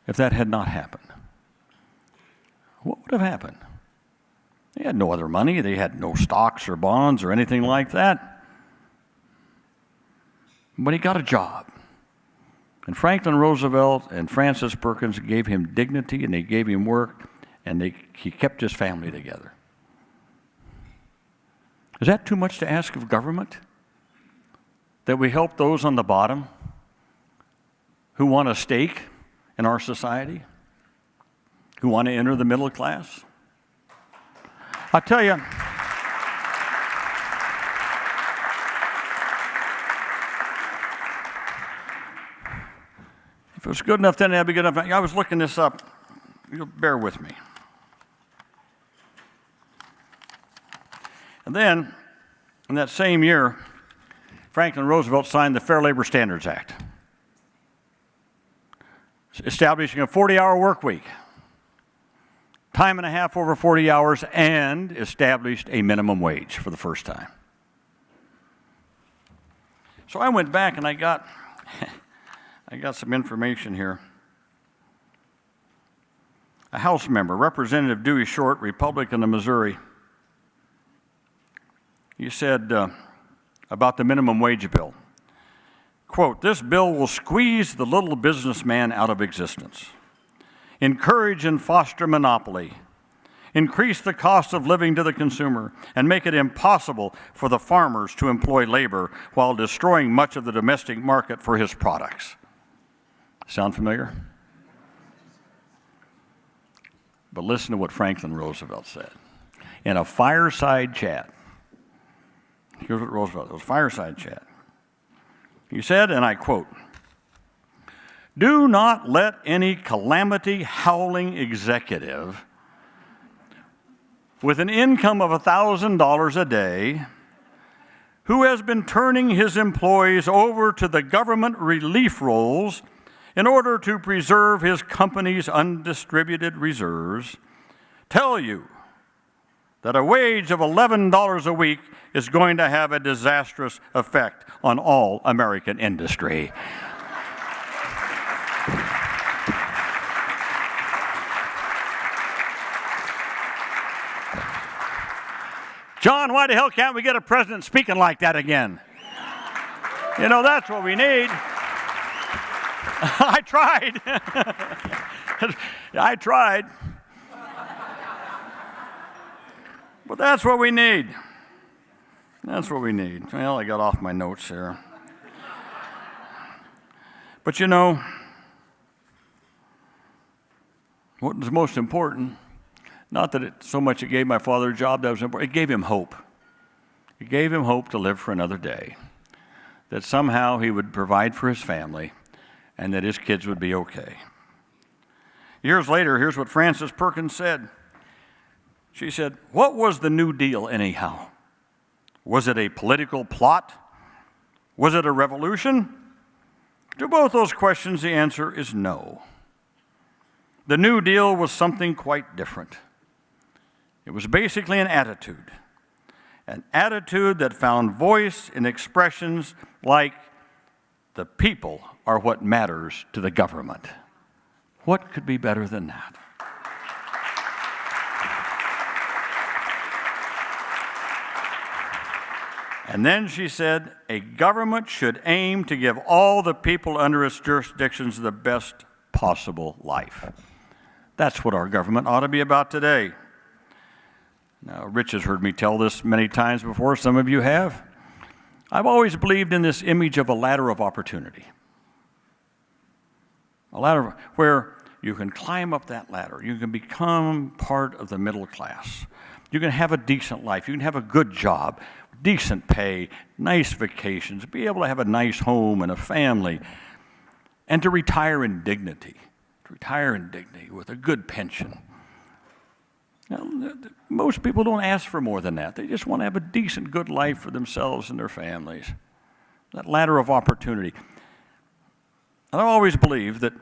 if that had not happened. What would have happened? They had no other money. They had no stocks or bonds or anything like that. But he got a job. And Franklin Roosevelt and Francis Perkins gave him dignity, and they gave him work, and he kept his family together. Is that too much to ask of government? That we help those on the bottom who want a stake in our society, who want to enter the middle class? I tell you, if it was good enough then, that'd be good enough. I was looking this up. You'll bear with me. And then, in that same year, Franklin Roosevelt signed the Fair Labor Standards Act, establishing a 40-hour work week, time and a half over 40 hours, and established a minimum wage for the first time. So I went back and I got some information here. A House member, Representative Dewey Short, Republican of Missouri, he said about the minimum wage bill, quote, "This bill will squeeze the little businessman out of existence, encourage and foster monopoly, increase the cost of living to the consumer, and make it impossible for the farmers to employ labor while destroying much of the domestic market for his products." Sound familiar? But listen to what Franklin Roosevelt said in a fireside chat. Here's what Roosevelt, it was a fireside chat. He said, and I quote, "Do not let any calamity howling executive with an income of $1,000 a day who has been turning his employees over to the government relief rolls in order to preserve his company's undistributed reserves tell you that a wage of $11 a week is going to have a disastrous effect on all American industry." John, why the hell can't we get a president speaking like that again? You know, that's what we need. I tried. I tried. But that's what we need. That's what we need. Well, I got off my notes here. But you know, what was most important, not that it so much it gave my father a job that was important, it gave him hope. It gave him hope to live for another day, that somehow he would provide for his family and that his kids would be okay. Years later, here's what Frances Perkins said. She said, "What was the New Deal anyhow? Was it a political plot? Was it a revolution? To both those questions, the answer is no. The New Deal was something quite different. It was basically an attitude that found voice in expressions like, the people are what matters to the government." What could be better than that? And then she said, a government should aim to give all the people under its jurisdictions the best possible life. That's what our government ought to be about today. Now, Rich has heard me tell this many times before. Some of you have. I've always believed in this image of a ladder of opportunity. A ladder where you can climb up that ladder. You can become part of the middle class. You can have a decent life. You can have a good job, decent pay, nice vacations, be able to have a nice home and a family, and to retire in dignity. To retire in dignity with a good pension. Now, most people don't ask for more than that. They just want to have a decent, good life for themselves and their families. That ladder of opportunity. And I've always believed that,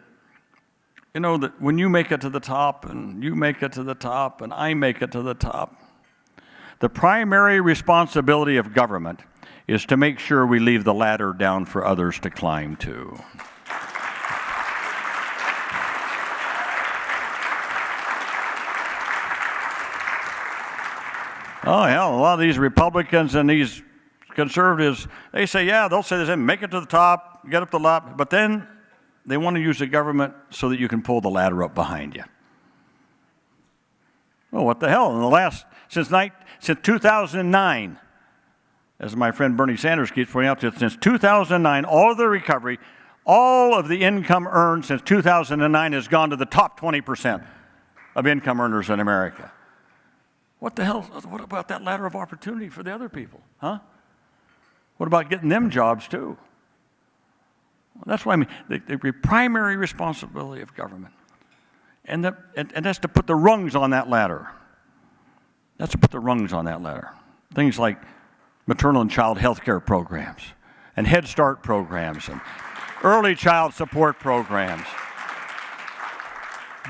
you know, that when you make it to the top, and you make it to the top, and I make it to the top, the primary responsibility of government is to make sure we leave the ladder down for others to climb to. Oh, hell, a lot of these Republicans and these conservatives, they say, yeah, they'll say this, make it to the top, get up the top, but then they want to use the government so that you can pull the ladder up behind you. Well, what the hell? In the last, since 2009, as my friend Bernie Sanders keeps pointing out, since 2009, all of the recovery, all of the income earned since 2009 has gone to the top 20% of income earners in America. What the hell? What about that ladder of opportunity for the other people? Huh? What about getting them jobs too? Well, that's what I mean. The primary responsibility of government. And that's to put the rungs on that ladder. That's to put the rungs on that ladder. Things like maternal and child health care programs, and Head Start programs, and early child support programs,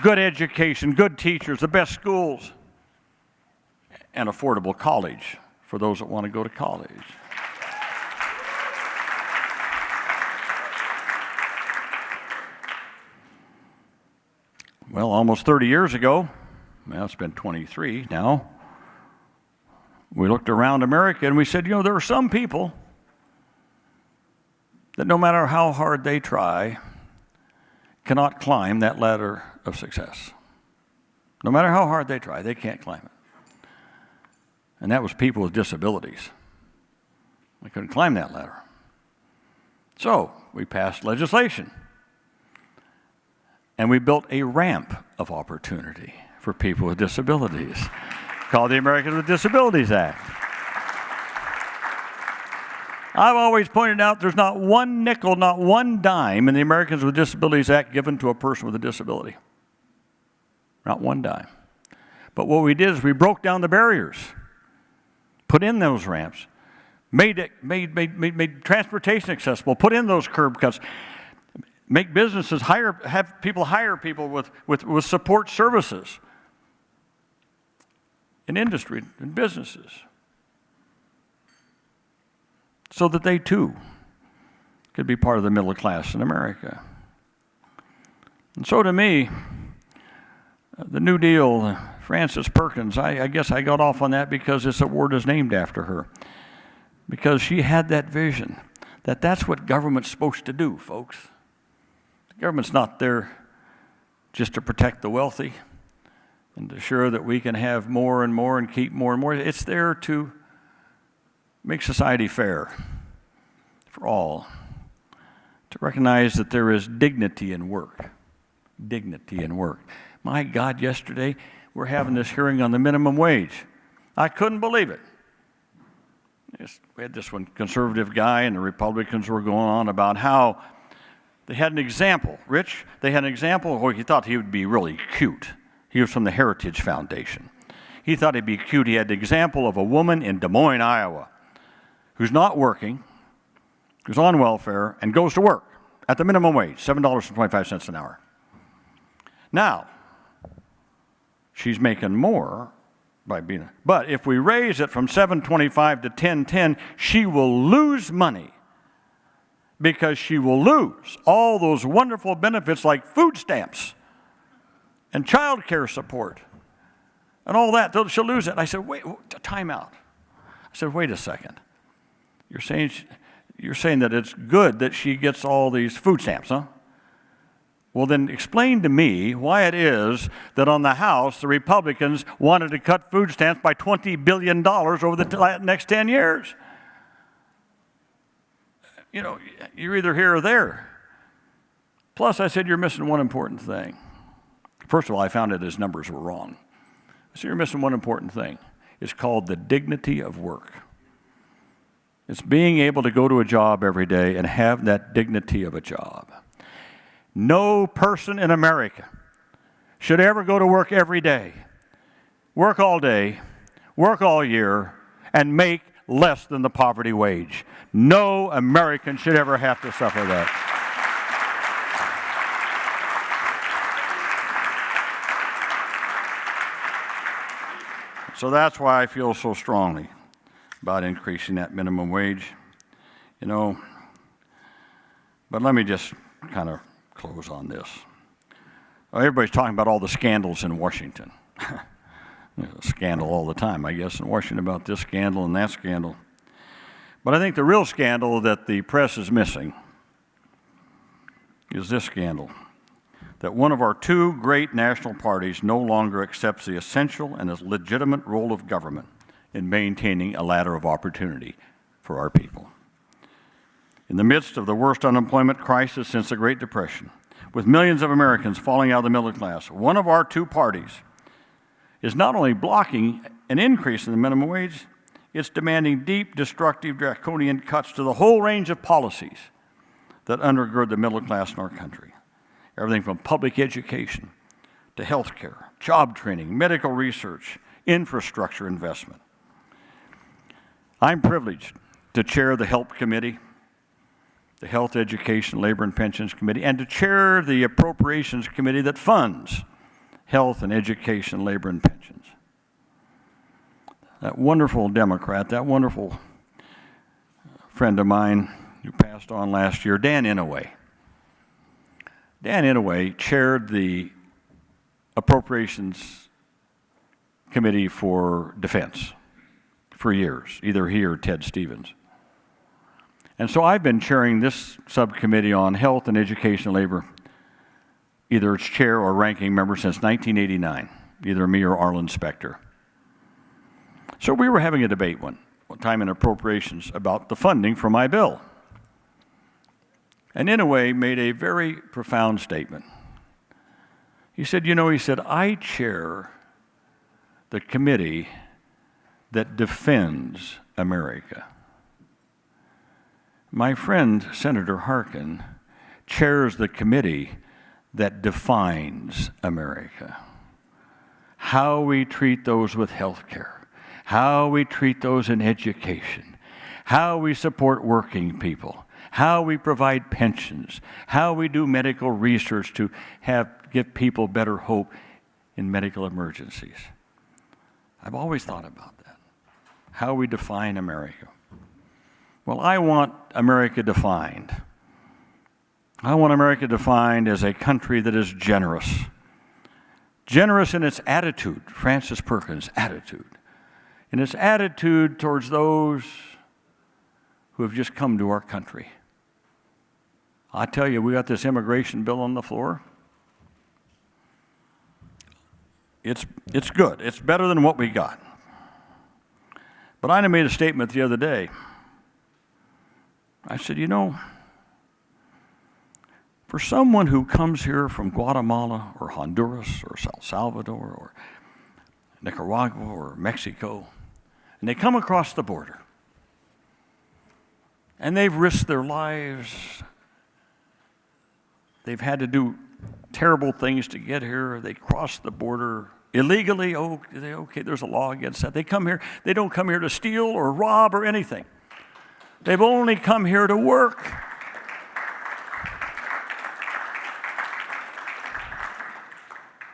good education, good teachers, the best schools, and affordable college for those that want to go to college. Well, almost 30 years ago, well, it's been 23 now, we looked around America and we said, you know, there are some people that no matter how hard they try, cannot climb that ladder of success. No matter how hard they try, they can't climb it. And that was people with disabilities. They couldn't climb that ladder. So we passed legislation. And we built a ramp of opportunity for people with disabilities called the Americans with Disabilities Act. I've always pointed out there's not one nickel, not one dime in the Americans with Disabilities Act given to a person with a disability. Not one dime. But what we did is we broke down the barriers, put in those ramps, made transportation accessible, put in those curb cuts, make businesses have people hire people with support services in industry and businesses so that they too could be part of the middle class in America. And so to me, the New Deal, Frances Perkins, I guess I got off on that because this award is named after her. Because she had that vision that that's what government's supposed to do, folks. The government's not there just to protect the wealthy and to ensure that we can have more and more and keep more and more. It's there to make society fair for all, to recognize that there is dignity in work. Dignity in work. My God, yesterday we're having this hearing on the minimum wage. I couldn't believe it. We had this one conservative guy and the Republicans were going on about how they had an example. Rich, they had an example where he thought he would be really cute. He was from the Heritage Foundation. He thought he'd be cute. He had the example of a woman in Des Moines, Iowa, who's not working, who's on welfare, and goes to work at the minimum wage, $7.25 an hour. Now, she's making more by being, but if we raise it from $7.25 to $10.10, she will lose money because she will lose all those wonderful benefits like food stamps and child care support and all that. She'll lose it. And I said, wait, time out. I said, wait a second. You're saying that it's good that she gets all these food stamps, huh? Well, then explain to me why it is that on the House, the Republicans wanted to cut food stamps by $20 billion over the next 10 years. You know, you're either here or there. Plus, I said, you're missing one important thing. First of all, I found that his numbers were wrong. So you're missing one important thing. It's called the dignity of work. It's being able to go to a job every day and have that dignity of a job. No person in America should ever go to work every day, work all day, work all year, and make less than the poverty wage. No American should ever have to suffer that. So that's why I feel so strongly about increasing that minimum wage. You know, but let me just kind of close on this. Everybody's talking about all the scandals in Washington. There's a scandal all the time, I guess, in Washington about this scandal and that scandal. But I think the real scandal that the press is missing is this scandal, that one of our two great national parties no longer accepts the essential and legitimate role of government in maintaining a ladder of opportunity for our people. In the midst of the worst unemployment crisis since the Great Depression, with millions of Americans falling out of the middle class, one of our two parties is not only blocking an increase in the minimum wage, it's demanding deep, destructive, draconian cuts to the whole range of policies that undergird the middle class in our country. Everything from public education to health care, job training, medical research, infrastructure investment. I'm privileged to chair the HELP Committee, the Health, Education, Labor, and Pensions Committee, and to chair the Appropriations Committee that funds health and education, labor, and pensions. That wonderful Democrat, that wonderful friend of mine who passed on last year, Dan Inouye. Dan Inouye chaired the Appropriations Committee for Defense for years, either he or Ted Stevens. And so I've been chairing this subcommittee on health and education and labor, either as chair or ranking member since 1989, either me or Arlen Specter. So we were having a debate one time in appropriations about the funding for my bill. And Inouye made a very profound statement. He said, I chair the committee that defends America. My friend, Senator Harkin, chairs the committee that defines America. How we treat those with health care, how we treat those in education, how we support working people, how we provide pensions, how we do medical research to give people better hope in medical emergencies. I've always thought about that, how we define America. Well, I want America defined. I want America defined as a country that is generous. Generous in its attitude, Francis Perkins' attitude. In its attitude towards those who have just come to our country. I tell you, we got this immigration bill on the floor. It's good. It's better than what we got. But I made a statement the other day. I said, for someone who comes here from Guatemala or Honduras or El Salvador or Nicaragua or Mexico, and they come across the border, and they've risked their lives, they've had to do terrible things to get here, they cross the border illegally, okay, there's a law against that. They come here, they don't come here to steal or rob or anything. They've only come here to work.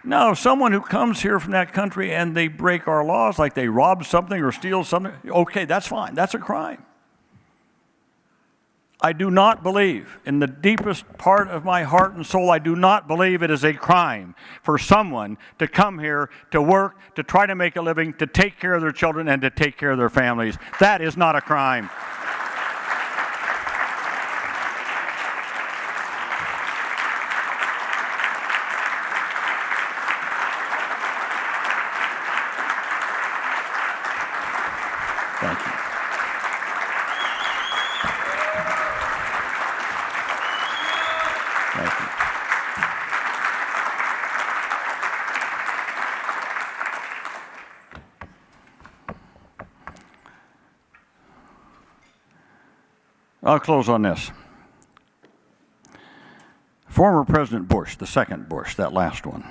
Now, someone who comes here from that country and they break our laws, like they rob something or steal something, okay, that's fine. That's a crime. I do not believe, in the deepest part of my heart and soul, I do not believe it is a crime for someone to come here to work, to try to make a living, to take care of their children, and to take care of their families. That is not a crime. I'll close on this. Former President Bush, the second Bush, that last one.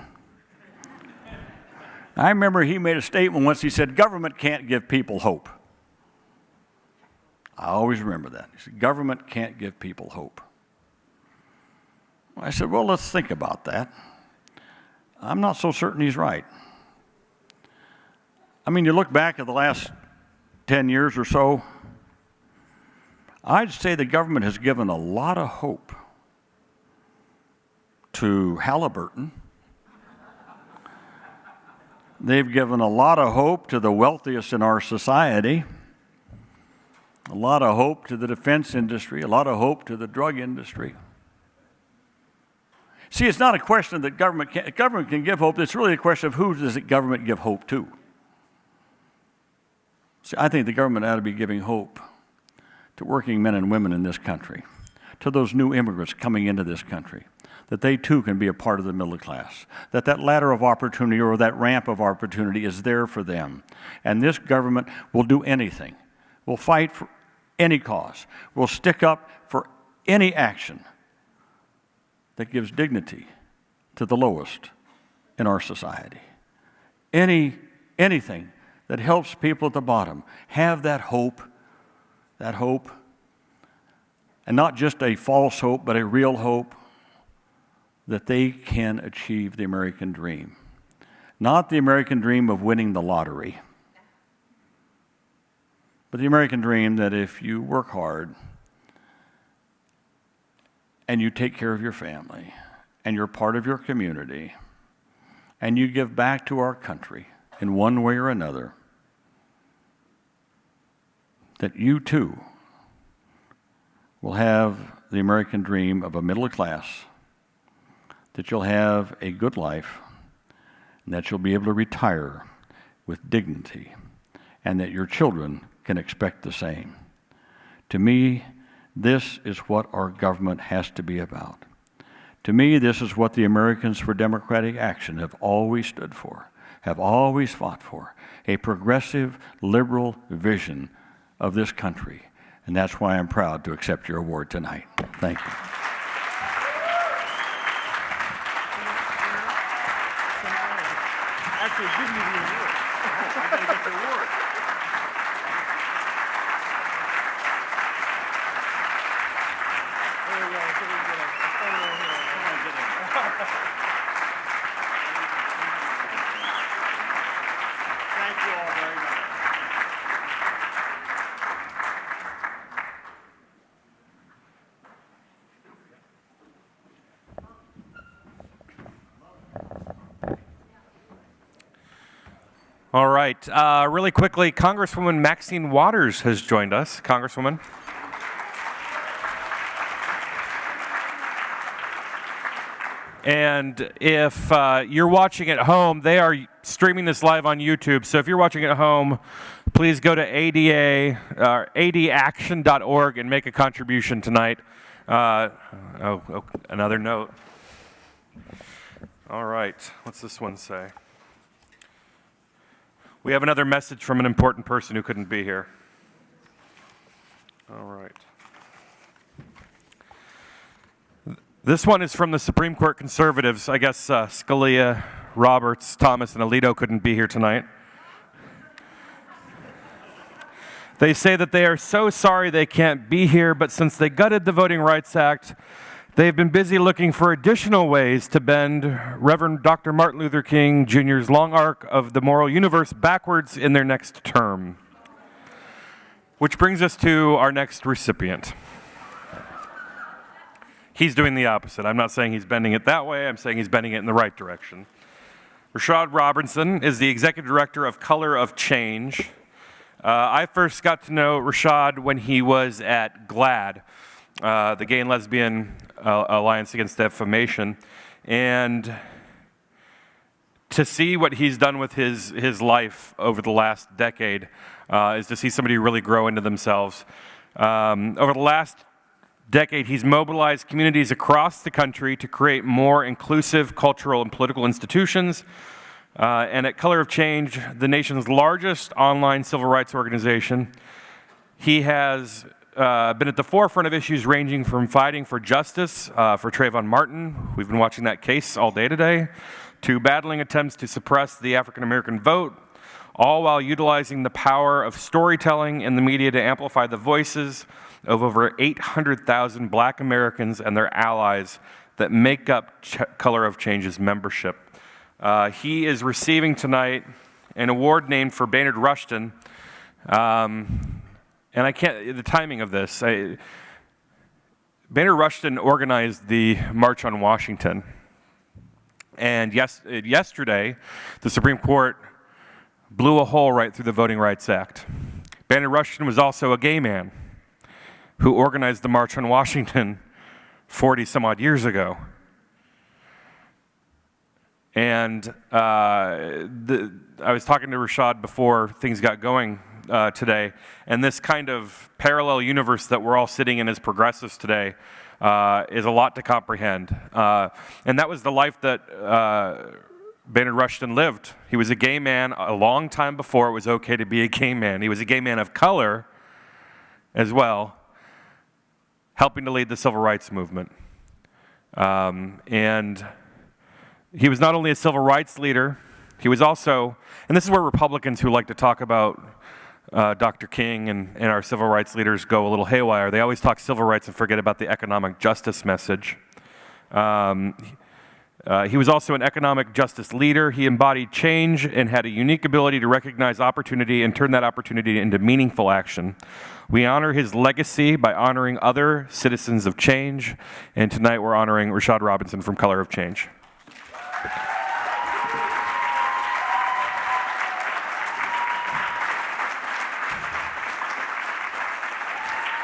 I remember he made a statement once. He said, government can't give people hope. I always remember that. He said, government can't give people hope. I said, well, let's think about that. I'm not so certain he's right. I mean, you look back at the last 10 years or so, I'd say the government has given a lot of hope to Halliburton. They've given a lot of hope to the wealthiest in our society, a lot of hope to the defense industry, a lot of hope to the drug industry. See, it's not a question that government can give hope. It's really a question of who does the government give hope to. See, I think the government ought to be giving hope to working men and women in this country, to those new immigrants coming into this country, that they too can be a part of the middle class, that that ladder of opportunity or that ramp of opportunity is there for them. And this government will do anything, will fight for any cause, will stick up for any action that gives dignity to the lowest in our society. Anything that helps people at the bottom have that hope, and not just a false hope, but a real hope that they can achieve the American dream. Not the American dream of winning the lottery, but the American dream that if you work hard and you take care of your family and you're part of your community and you give back to our country in one way or another, that you too will have the American dream of a middle class, that you'll have a good life, and that you'll be able to retire with dignity, and that your children can expect the same. To me, this is what our government has to be about. To me, this is what the Americans for Democratic Action have always stood for, have always fought for, a progressive, liberal vision of this country. And that's why I'm proud to accept your award tonight. Thank you. Actually, give me the award. I gotta get the award. There we go. Thank you all very much. All right. Really quickly, Congresswoman Maxine Waters has joined us. Congresswoman. And if you're watching at home, they are streaming this live on YouTube. So if you're watching at home, please go to adaction.org and make a contribution tonight. Another note. All right. What's this one say? We have another message from an important person who couldn't be here. All right. This one is from the Supreme Court conservatives. I guess Scalia, Roberts, Thomas, and Alito couldn't be here tonight. They say that they are so sorry they can't be here, but since they gutted the Voting Rights Act, they've been busy looking for additional ways to bend Reverend Dr. Martin Luther King Jr.'s long arc of the moral universe backwards in their next term. Which brings us to our next recipient. He's doing the opposite. I'm not saying he's bending it that way. I'm saying he's bending it in the right direction. Rashad Robinson is the executive director of Color of Change. I first got to know Rashad when he was at GLAAD, the Gay and Lesbian Alliance Against Defamation, and to see what he's done with his life over the last decade is to see somebody really grow into themselves. Over the last decade, he's mobilized communities across the country to create more inclusive cultural and political institutions. And at Color of Change, the nation's largest online civil rights organization, he has been at the forefront of issues ranging from fighting for justice for Trayvon Martin, we've been watching that case all day today, to battling attempts to suppress the African American vote, all while utilizing the power of storytelling and the media to amplify the voices of over 800,000 Black Americans and their allies that make up Color of Change's membership. He is receiving tonight an award named for Baynard Rushton. And I can't, the timing of this, Baynard Rushton organized the March on Washington. And yesterday, the Supreme Court blew a hole right through the Voting Rights Act. Baynard Rushton was also a gay man who organized the March on Washington 40 some odd years ago. And I was talking to Rashad before things got going today, and this kind of parallel universe that we're all sitting in as progressives today is a lot to comprehend. And that was the life that Baynard Rushton lived. He was a gay man a long time before it was okay to be a gay man. He was a gay man of color as well, helping to lead the civil rights movement. And he was not only a civil rights leader, he was also, and this is where Republicans who like to talk about Dr. King and our civil rights leaders go a little haywire. They always talk civil rights and forget about the economic justice message. He was also an economic justice leader. He embodied change and had a unique ability to recognize opportunity and turn that opportunity into meaningful action. We honor his legacy by honoring other citizens of change, and tonight we're honoring Rashad Robinson from Color of Change.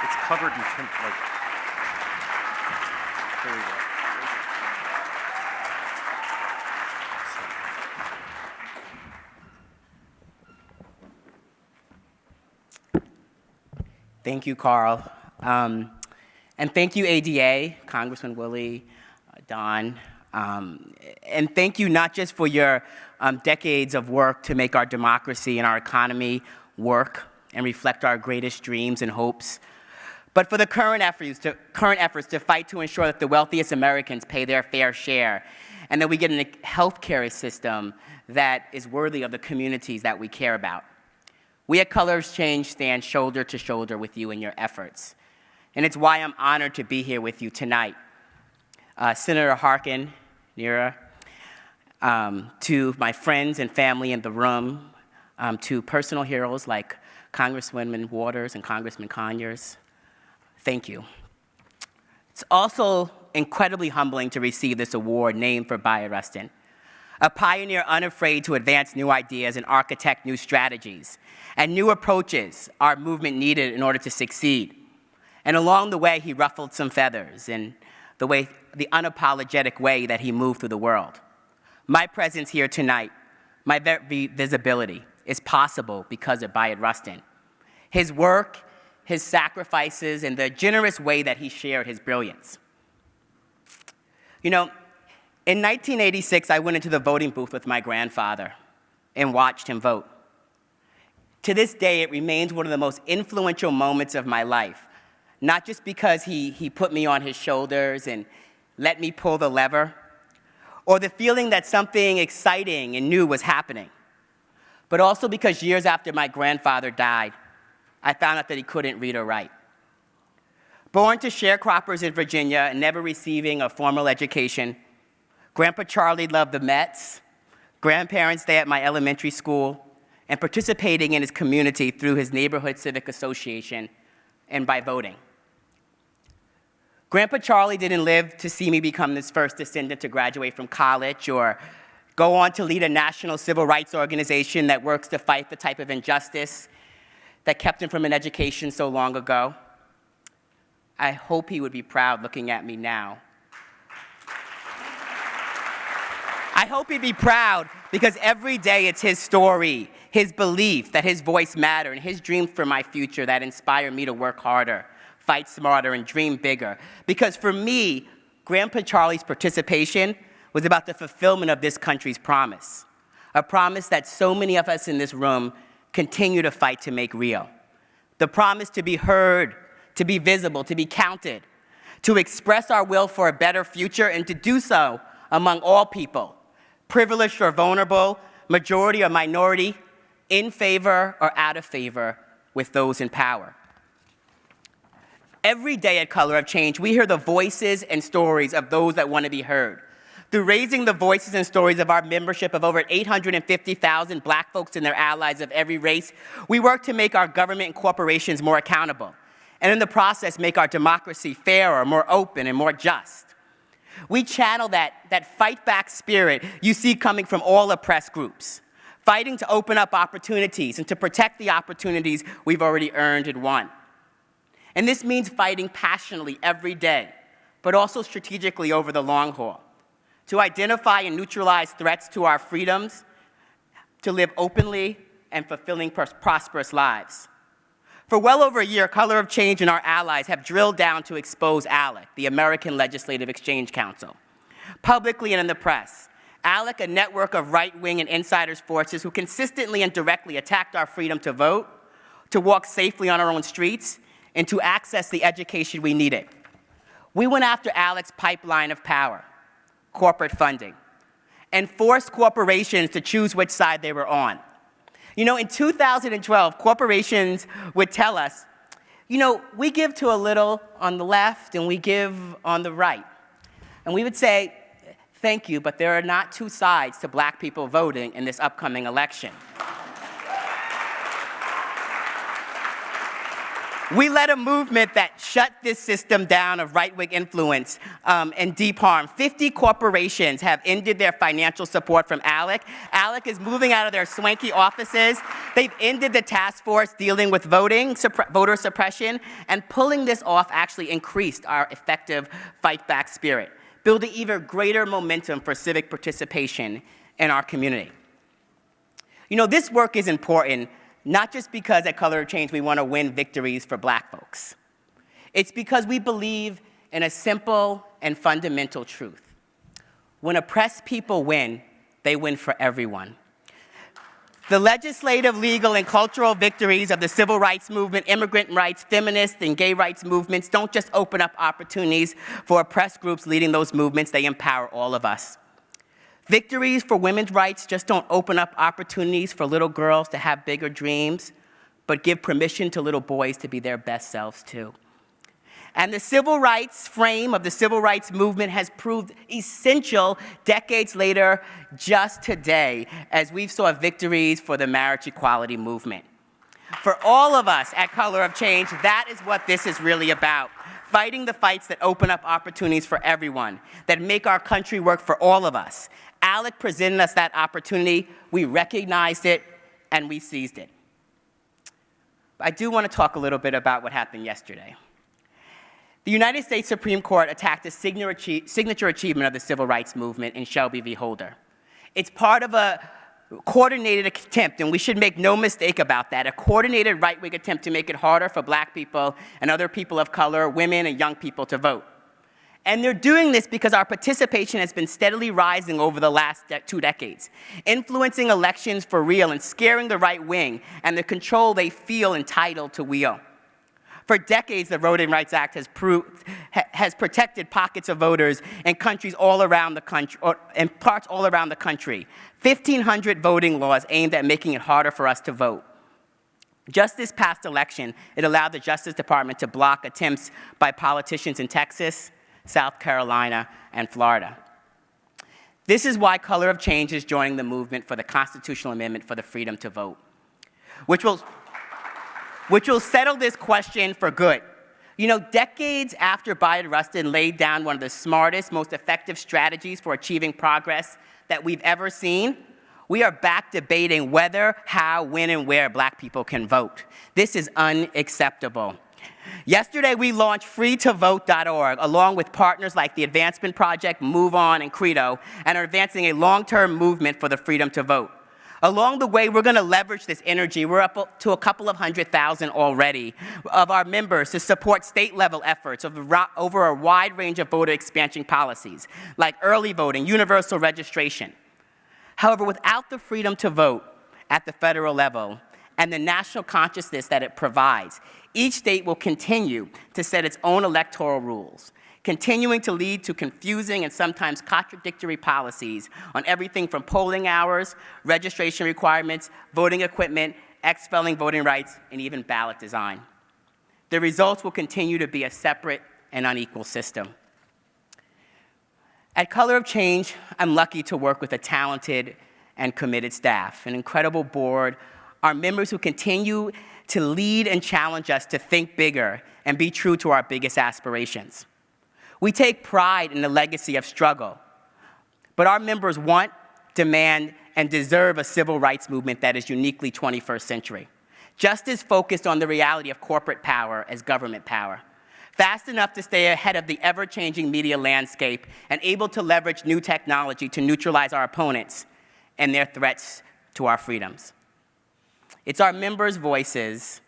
It's covered in tint, like, there you go. Thank you, Karl. And thank you, ADA, Congressman Willie, Don. And thank you not just for your decades of work to make our democracy and our economy work and reflect our greatest dreams and hopes, but for the current efforts to fight to ensure that the wealthiest Americans pay their fair share and that we get a healthcare system that is worthy of the communities that we care about. We at Color of Change stand shoulder to shoulder with you in your efforts. And it's why I'm honored to be here with you tonight. Senator Harkin, Nira, to my friends and family in the room, to personal heroes like Congresswoman Waters and Congressman Conyers, thank you. It's also incredibly humbling to receive this award named for Baynard Rushton, a pioneer unafraid to advance new ideas and architect new strategies and new approaches our movement needed in order to succeed. And along the way, he ruffled some feathers in the unapologetic way that he moved through the world. My presence here tonight, my visibility, is possible because of Baynard Rushton. His work, his sacrifices, and the generous way that he shared his brilliance. You know, in 1986, I went into the voting booth with my grandfather and watched him vote. To this day, it remains one of the most influential moments of my life, not just because he put me on his shoulders and let me pull the lever, or the feeling that something exciting and new was happening, but also because years after my grandfather died, I found out that he couldn't read or write. Born to sharecroppers in Virginia and never receiving a formal education, Grandpa Charlie loved the Mets, grandparents' day at my elementary school, and participating in his community through his neighborhood civic association and by voting. Grandpa Charlie didn't live to see me become this first descendant to graduate from college or go on to lead a national civil rights organization that works to fight the type of injustice that kept him from an education so long ago. I hope he would be proud looking at me now. I hope he'd be proud because every day it's his story, his belief that his voice mattered, and his dreams for my future that inspire me to work harder, fight smarter, and dream bigger. Because for me, Grandpa Charlie's participation was about the fulfillment of this country's promise, a promise that so many of us in this room continue to fight to make real. The promise to be heard, to be visible, to be counted, to express our will for a better future, and to do so among all people, privileged or vulnerable, majority or minority, in favor or out of favor with those in power. Every day at Color of Change, we hear the voices and stories of those that want to be heard. Through raising the voices and stories of our membership of over 850,000 Black folks and their allies of every race, we work to make our government and corporations more accountable, and in the process, make our democracy fairer, more open, and more just. We channel that fight back spirit you see coming from all oppressed groups, fighting to open up opportunities and to protect the opportunities we've already earned and won. And this means fighting passionately every day, but also strategically over the long haul, to identify and neutralize threats to our freedoms, to live openly and fulfilling, prosperous lives. For well over a year, Color of Change and our allies have drilled down to expose ALEC, the American Legislative Exchange Council, publicly and in the press. ALEC, a network of right-wing and insiders forces who consistently and directly attacked our freedom to vote, to walk safely on our own streets, and to access the education we needed. We went after ALEC's pipeline of power, corporate funding, and forced corporations to choose which side they were on. You know, in 2012, corporations would tell us, you know, we give to a little on the left and we give on the right. And we would say, thank you, but there are not two sides to Black people voting in this upcoming election. We led a movement that shut this system down of right-wing influence and deep harm. 50 corporations have ended their financial support from ALEC. ALEC is moving out of their swanky offices. They've ended the task force dealing with voter suppression, and pulling this off actually increased our effective fight-back spirit, building even greater momentum for civic participation in our community. You know, this work is important, not just because at Color of Change we want to win victories for Black folks. It's because we believe in a simple and fundamental truth. When oppressed people win, they win for everyone. The legislative, legal, and cultural victories of the civil rights movement, immigrant rights, feminist, and gay rights movements don't just open up opportunities for oppressed groups leading those movements, they empower all of us. Victories for women's rights just don't open up opportunities for little girls to have bigger dreams, but give permission to little boys to be their best selves too. And the civil rights frame of the civil rights movement has proved essential decades later, just today, as we've saw victories for the marriage equality movement. For all of us at Color of Change, that is what this is really about. Fighting the fights that open up opportunities for everyone, that make our country work for all of us. ALEC presented us that opportunity, we recognized it, and we seized it. I do want to talk a little bit about what happened yesterday. The United States Supreme Court attacked a signature achievement of the civil rights movement in Shelby v. Holder. It's part of a coordinated attempt, and we should make no mistake about that, a coordinated right-wing attempt to make it harder for Black people and other people of color, women and young people to vote. And they're doing this because our participation has been steadily rising over the last 2 decades, influencing elections for real and scaring the right wing and the control they feel entitled to wield. For decades, the Voting Rights Act has protected pockets of voters in countries all around the country, or in parts all around the country. 1,500 voting laws aimed at making it harder for us to vote. Just this past election, it allowed the Justice Department to block attempts by politicians in Texas, South Carolina, and Florida. This is why Color of Change is joining the movement for the constitutional amendment for the freedom to vote, which will settle this question for good. You know, decades after Bayard Rustin laid down one of the smartest, most effective strategies for achieving progress that we've ever seen, we are back debating whether, how, when, and where Black people can vote. This is unacceptable. Yesterday, we launched freetovote.org, along with partners like the Advancement Project, Move On, and Credo, and are advancing a long-term movement for the freedom to vote. Along the way, we're going to leverage this energy. We're up to a couple of 100,000 already of our members to support state-level efforts over a wide range of voter expansion policies, like early voting, universal registration. However, without the freedom to vote at the federal level and the national consciousness that it provides, Each state will continue to set its own electoral rules, continuing to lead to confusing and sometimes contradictory policies on everything from polling hours, registration requirements, voting equipment, expelling voting rights, and even ballot design. The results will continue to be a separate and unequal system. At Color of Change, I'm lucky to work with a talented and committed staff, an incredible board, our members who continue to lead and challenge us to think bigger and be true to our biggest aspirations. We take pride in the legacy of struggle, but our members want, demand, and deserve a civil rights movement that is uniquely 21st century, just as focused on the reality of corporate power as government power, fast enough to stay ahead of the ever-changing media landscape and able to leverage new technology to neutralize our opponents and their threats to our freedoms. It's our members' voices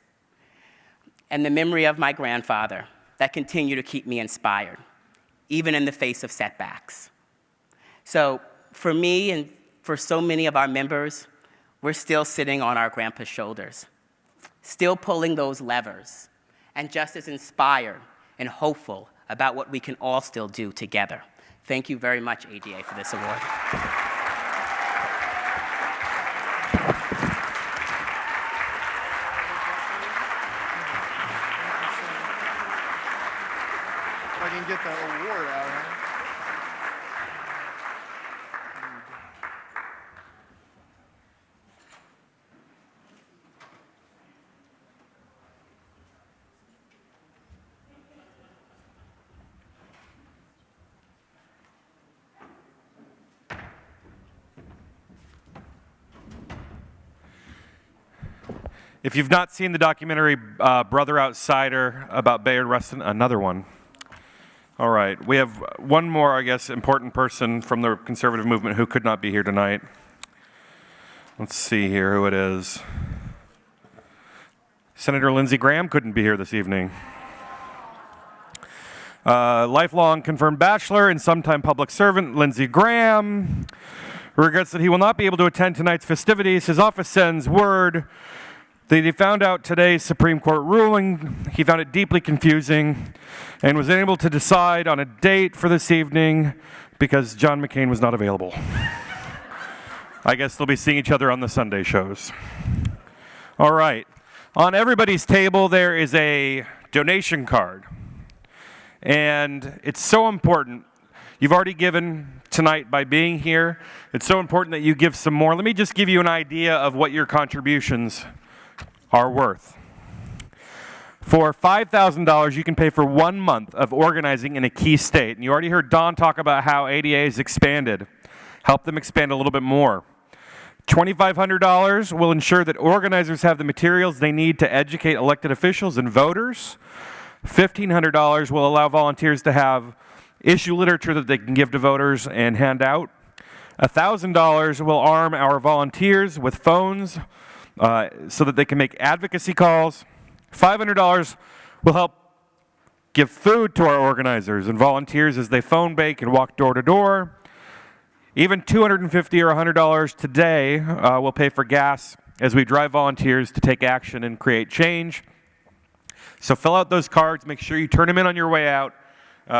and the memory of my grandfather that continue to keep me inspired, even in the face of setbacks. So for me and for so many of our members, we're still sitting on our grandpa's shoulders, still pulling those levers, and just as inspired and hopeful about what we can all still do together. Thank you very much, ADA, for this award. I can get the award out, huh? If you've not seen the documentary Brother Outsider about Bayard Rustin, another one. All right, we have one more, I guess, important person from the conservative movement who could not be here tonight. Let's see here who it is. Senator Lindsey Graham couldn't be here this evening. Lifelong confirmed bachelor and sometime public servant Lindsey Graham regrets that he will not be able to attend tonight's festivities. His office sends word that he found out today's Supreme Court ruling. He found it deeply confusing and was unable to decide on a date for this evening because John McCain was not available. I guess they'll be seeing each other on the Sunday shows. All right. On everybody's table, there is a donation card. And it's so important. You've already given tonight by being here. It's so important that you give some more. Let me just give you an idea of what your contributions are worth. For $5,000, you can pay for 1 month of organizing in a key state. And you already heard Don talk about how ADA has expanded. Help them expand a little bit more. $2,500 will ensure that organizers have the materials they need to educate elected officials and voters. $1,500 will allow volunteers to have issue literature that they can give to voters and hand out. $1,000 will arm our volunteers with phones so that they can make advocacy calls. $500 will help give food to our organizers and volunteers as they phone bake and walk door to door. Even $250 or $100 today will pay for gas as we drive volunteers to take action and create change. So fill out those cards. Make sure you turn them in on your way out.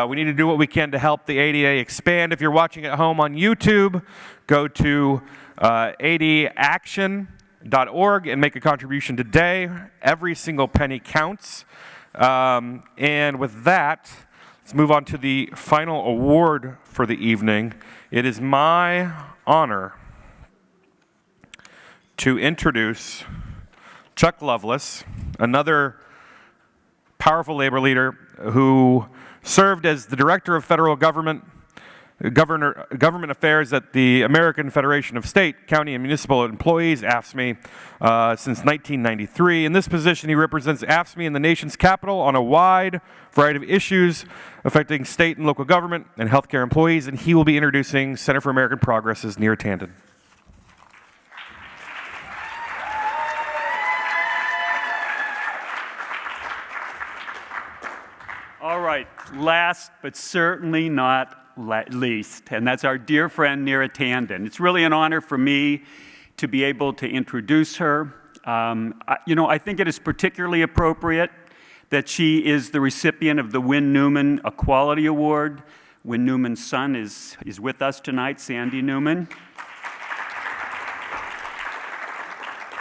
We need to do what we can to help the ADA expand. If you're watching at home on YouTube, go to adaction.org and make a contribution today. Every single penny counts. And with that, let's move on to the final award for the evening. It is my honor to introduce Chuck Lovelace, another powerful labor leader who served as the Director of Federal Government Affairs at the American Federation of State, County, and Municipal Employees, AFSCME, since 1993. In this position, he represents AFSCME in the nation's capital on a wide variety of issues affecting state and local government and healthcare employees, and he will be introducing Center for American Progress's Neera Tanden. All right, last but certainly not least, and that's our dear friend Neera Tanden. It's really an honor for me to be able to introduce her. I think it is particularly appropriate that she is the recipient of the Win Newman Equality Award. Win Newman's son is with us tonight, Sandy Newman.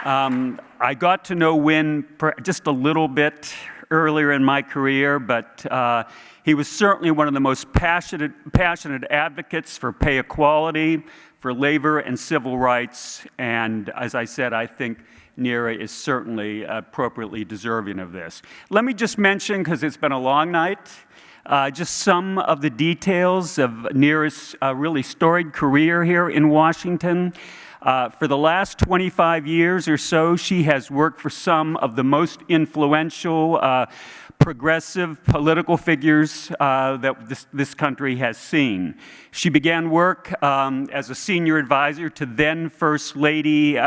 I got to know Win just a little bit earlier in my career, but he was certainly one of the most passionate advocates for pay equality, for labor and civil rights, and as I said, I think Neera is certainly appropriately deserving of this. Let me just mention, because it's been a long night, just some of the details of Neera's really storied career here in Washington. For the last 25 years or so, she has worked for some of the most influential progressive political figures that this country has seen. She began work as a senior advisor to then First Lady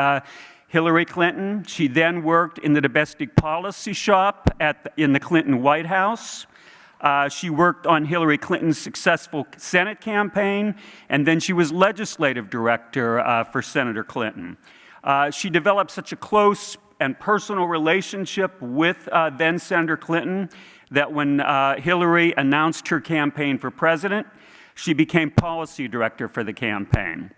Hillary Clinton. She then worked in the domestic policy shop in the Clinton White House. She worked on Hillary Clinton's successful Senate campaign, and then she was legislative director for Senator Clinton. She developed such a close and personal relationship with then Senator Clinton that when Hillary announced her campaign for president, she became policy director for the campaign.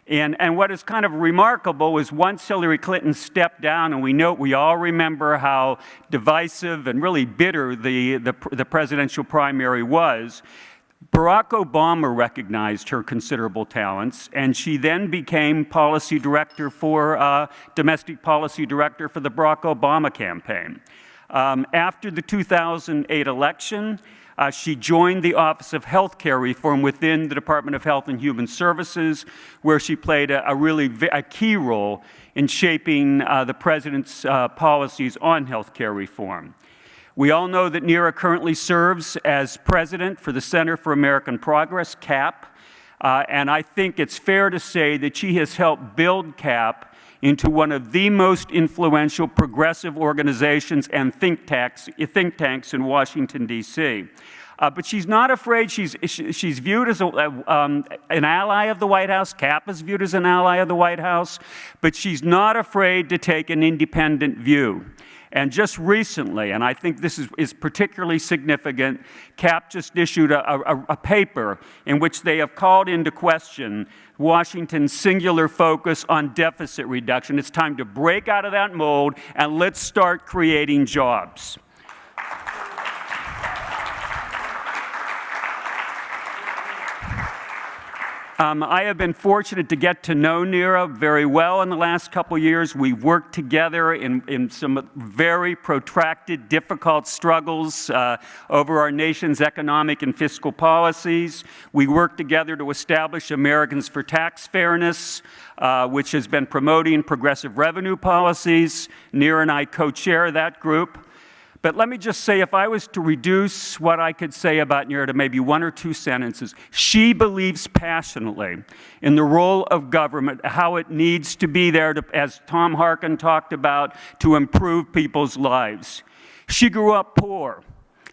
And what is kind of remarkable is once Hillary Clinton stepped down, and we all remember how divisive and really bitter the presidential primary was, Barack Obama recognized her considerable talents, and she then became policy director domestic policy director for the Barack Obama campaign. After the 2008 election, she joined the Office of Healthcare Reform within the Department of Health and Human Services, where she played a key role in shaping the president's policies on healthcare reform. We all know that Neera currently serves as president for the Center for American Progress, CAP, and I think it's fair to say that she has helped build CAP into one of the most influential progressive organizations and think tanks in Washington, D.C. But she's not afraid. She's viewed as an ally of the White House. CAP is viewed as an ally of the White House. But she's not afraid to take an independent view. And just recently, and I think this is particularly significant, CAP just issued a paper in which they have called into question Washington's singular focus on deficit reduction. It's time to break out of that mold and let's start creating jobs. I have been fortunate to get to know Neera very well in the last couple years. We've worked together in some very protracted, difficult struggles over our nation's economic and fiscal policies. We worked together to establish Americans for Tax Fairness, which has been promoting progressive revenue policies. Neera and I co-chair that group. But let me just say, if I was to reduce what I could say about Neera to maybe one or two sentences, she believes passionately in the role of government, how it needs to be there, as Tom Harkin talked about, to improve people's lives. She grew up poor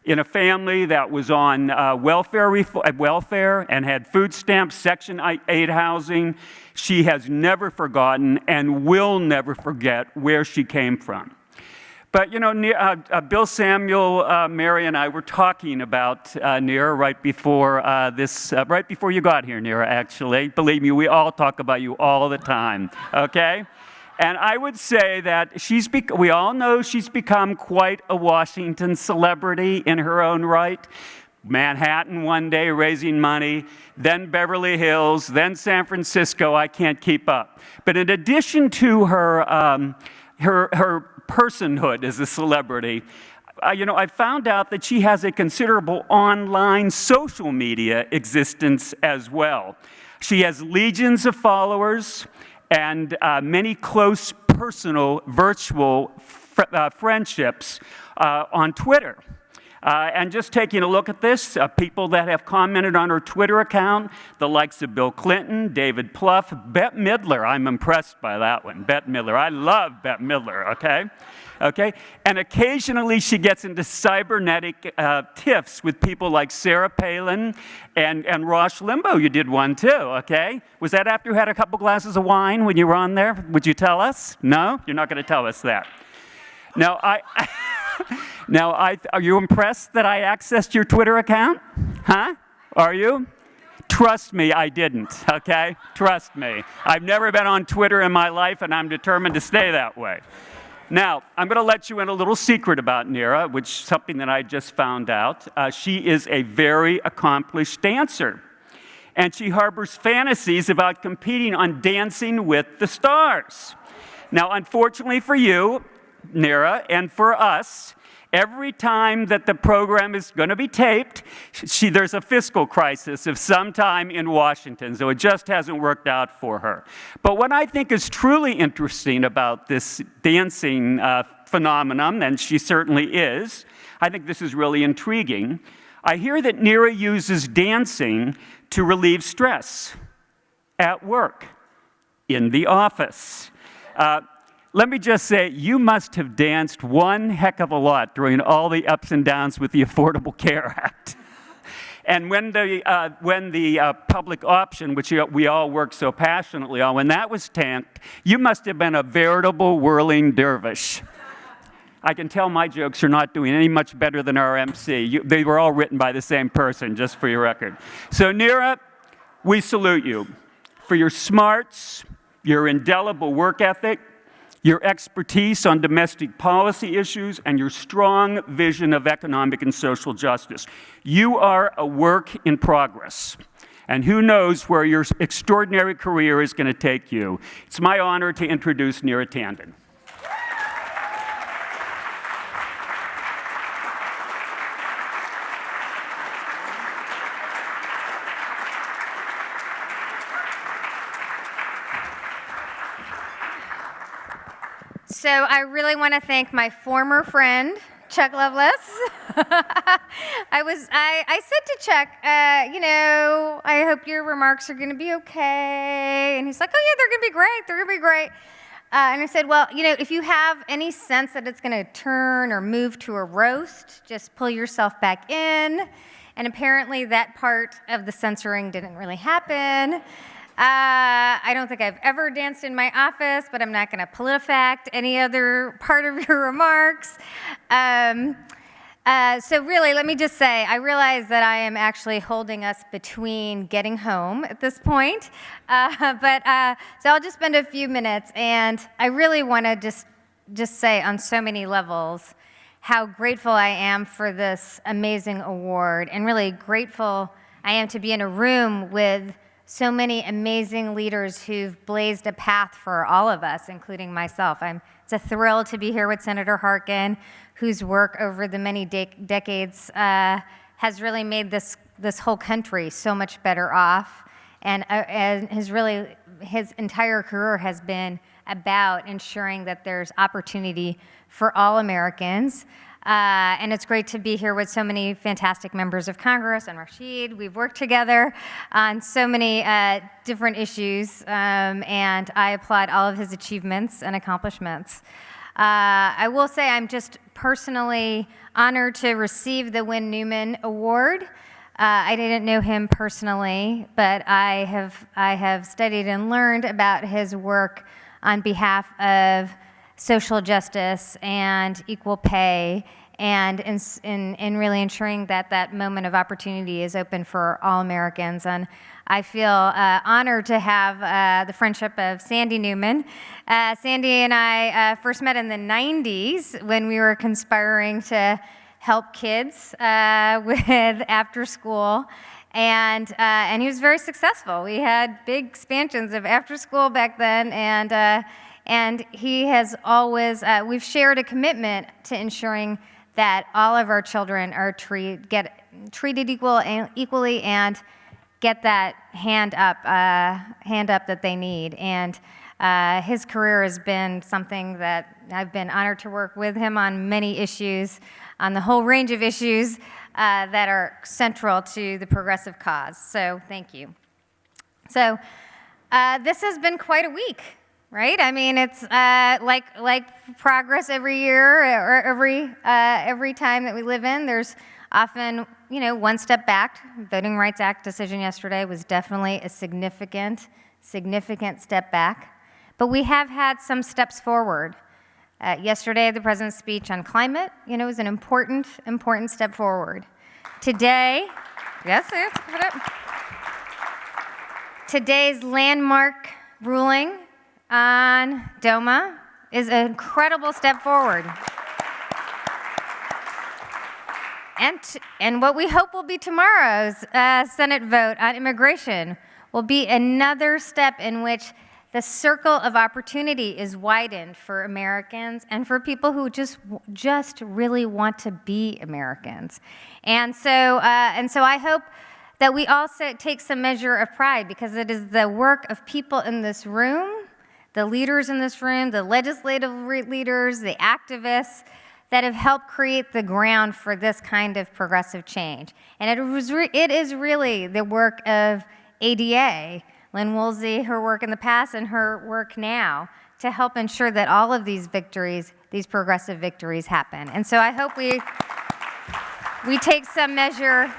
in a family that was on welfare and had food stamps, Section 8 housing. She has never forgotten and will never forget where she came from. But you know, Bill Samuel, Mary, and I were talking about Neera right before you got here, Neera. Actually, believe me, we all talk about you all the time. Okay, and I would say that we all know she's become quite a Washington celebrity in her own right. Manhattan one day raising money, then Beverly Hills, then San Francisco. I can't keep up. But in addition to her personhood as a celebrity, I found out that she has a considerable online social media existence as well. She has legions of followers and many close personal virtual friendships on Twitter. And just taking a look at this, people that have commented on her Twitter account, the likes of Bill Clinton, David Plouffe, Bette Midler. I'm impressed by that one, Bette Midler. I love Bette Midler, okay? And occasionally she gets into cybernetic tiffs with people like Sarah Palin and Rush Limbaugh. You did one too, okay? Was that after you had a couple glasses of wine when you were on there? Would you tell us? No? You're not going to tell us that. No, Now, are you impressed that I accessed your Twitter account? Huh? Are you? Trust me, I didn't, okay? Trust me. I've never been on Twitter in my life, and I'm determined to stay that way. Now, I'm going to let you in a little secret about Neera, which is something that I just found out. She is a very accomplished dancer, and she harbors fantasies about competing on Dancing with the Stars. Now, unfortunately for you, Neera, and for us, every time that the program is going to be taped, there's a fiscal crisis of some time in Washington, so it just hasn't worked out for her. But what I think is truly interesting about this dancing phenomenon, and she certainly is, I think this is really intriguing. I hear that Neera uses dancing to relieve stress at work, in the office. Let me just say, you must have danced one heck of a lot during all the ups and downs with the Affordable Care Act. And when the public option, which we all worked so passionately on, when that was tanked, you must have been a veritable whirling dervish. I can tell my jokes are not doing any much better than our MC. They were all written by the same person, just for your record. So Neera, we salute you for your smarts, your indelible work ethic, your expertise on domestic policy issues, and your strong vision of economic and social justice. You are a work in progress, and who knows where your extraordinary career is going to take you. It's my honor to introduce Neera Tanden. So I really want to thank my former friend, Chuck Lovelace. I said to Chuck, I hope your remarks are going to be okay. And he's like, oh yeah, they're going to be great. They're going to be great. And I said, well, if you have any sense that it's going to turn or move to a roast, just pull yourself back in. And apparently that part of the censoring didn't really happen. I don't think I've ever danced in my office, but I'm not going to PolitiFact any other part of your remarks. So really, let me just say, I realize that I am actually holding us between getting home at this point. So I'll just spend a few minutes, and I really want to just say on so many levels how grateful I am for this amazing award, and really grateful I am to be in a room with so many amazing leaders who've blazed a path for all of us, including myself. It's a thrill to be here with Senator Harkin, whose work over the many decades has really made this whole country so much better off, and his entire career has been about ensuring that there's opportunity for all Americans. And it's great to be here with so many fantastic members of Congress and Rashid. We've worked together on so many different issues, and I applaud all of his achievements and accomplishments. I will say I'm just personally honored to receive the Win Newman Award. I didn't know him personally, but I have studied and learned about his work on behalf of social justice and equal pay, and in really ensuring that that moment of opportunity is open for all Americans. And I feel honored to have the friendship of Sandy Newman. Sandy and I first met in the 90s when we were conspiring to help kids with after school. And he was very successful. We had big expansions of after school back then, and he has always, we've shared a commitment to ensuring that all of our children are get treated equally and get that hand up that they need. And his career has been something that I've been honored to work with him on many issues, on the whole range of issues that are central to the progressive cause. So thank you. So this has been quite a week. Right? I mean, it's like progress every year or every time that we live in. There's often, one step back. Voting Rights Act decision yesterday was definitely a significant step back. But we have had some steps forward. Yesterday, the president's speech on climate, was an important step forward. Today, yes, put it up. Today's landmark ruling on DOMA is an incredible step forward. And what we hope will be tomorrow's Senate vote on immigration will be another step in which the circle of opportunity is widened for Americans and for people who just really want to be Americans. And so I hope that we also take some measure of pride, because it is the work of people in this room, the leaders in this room, the legislative leaders, the activists, that have helped create the ground for this kind of progressive change. And it is really the work of ADA, Lynn Woolsey, her work in the past and her work now, to help ensure that all of these victories, these progressive victories, happen. And so I hope we take some measure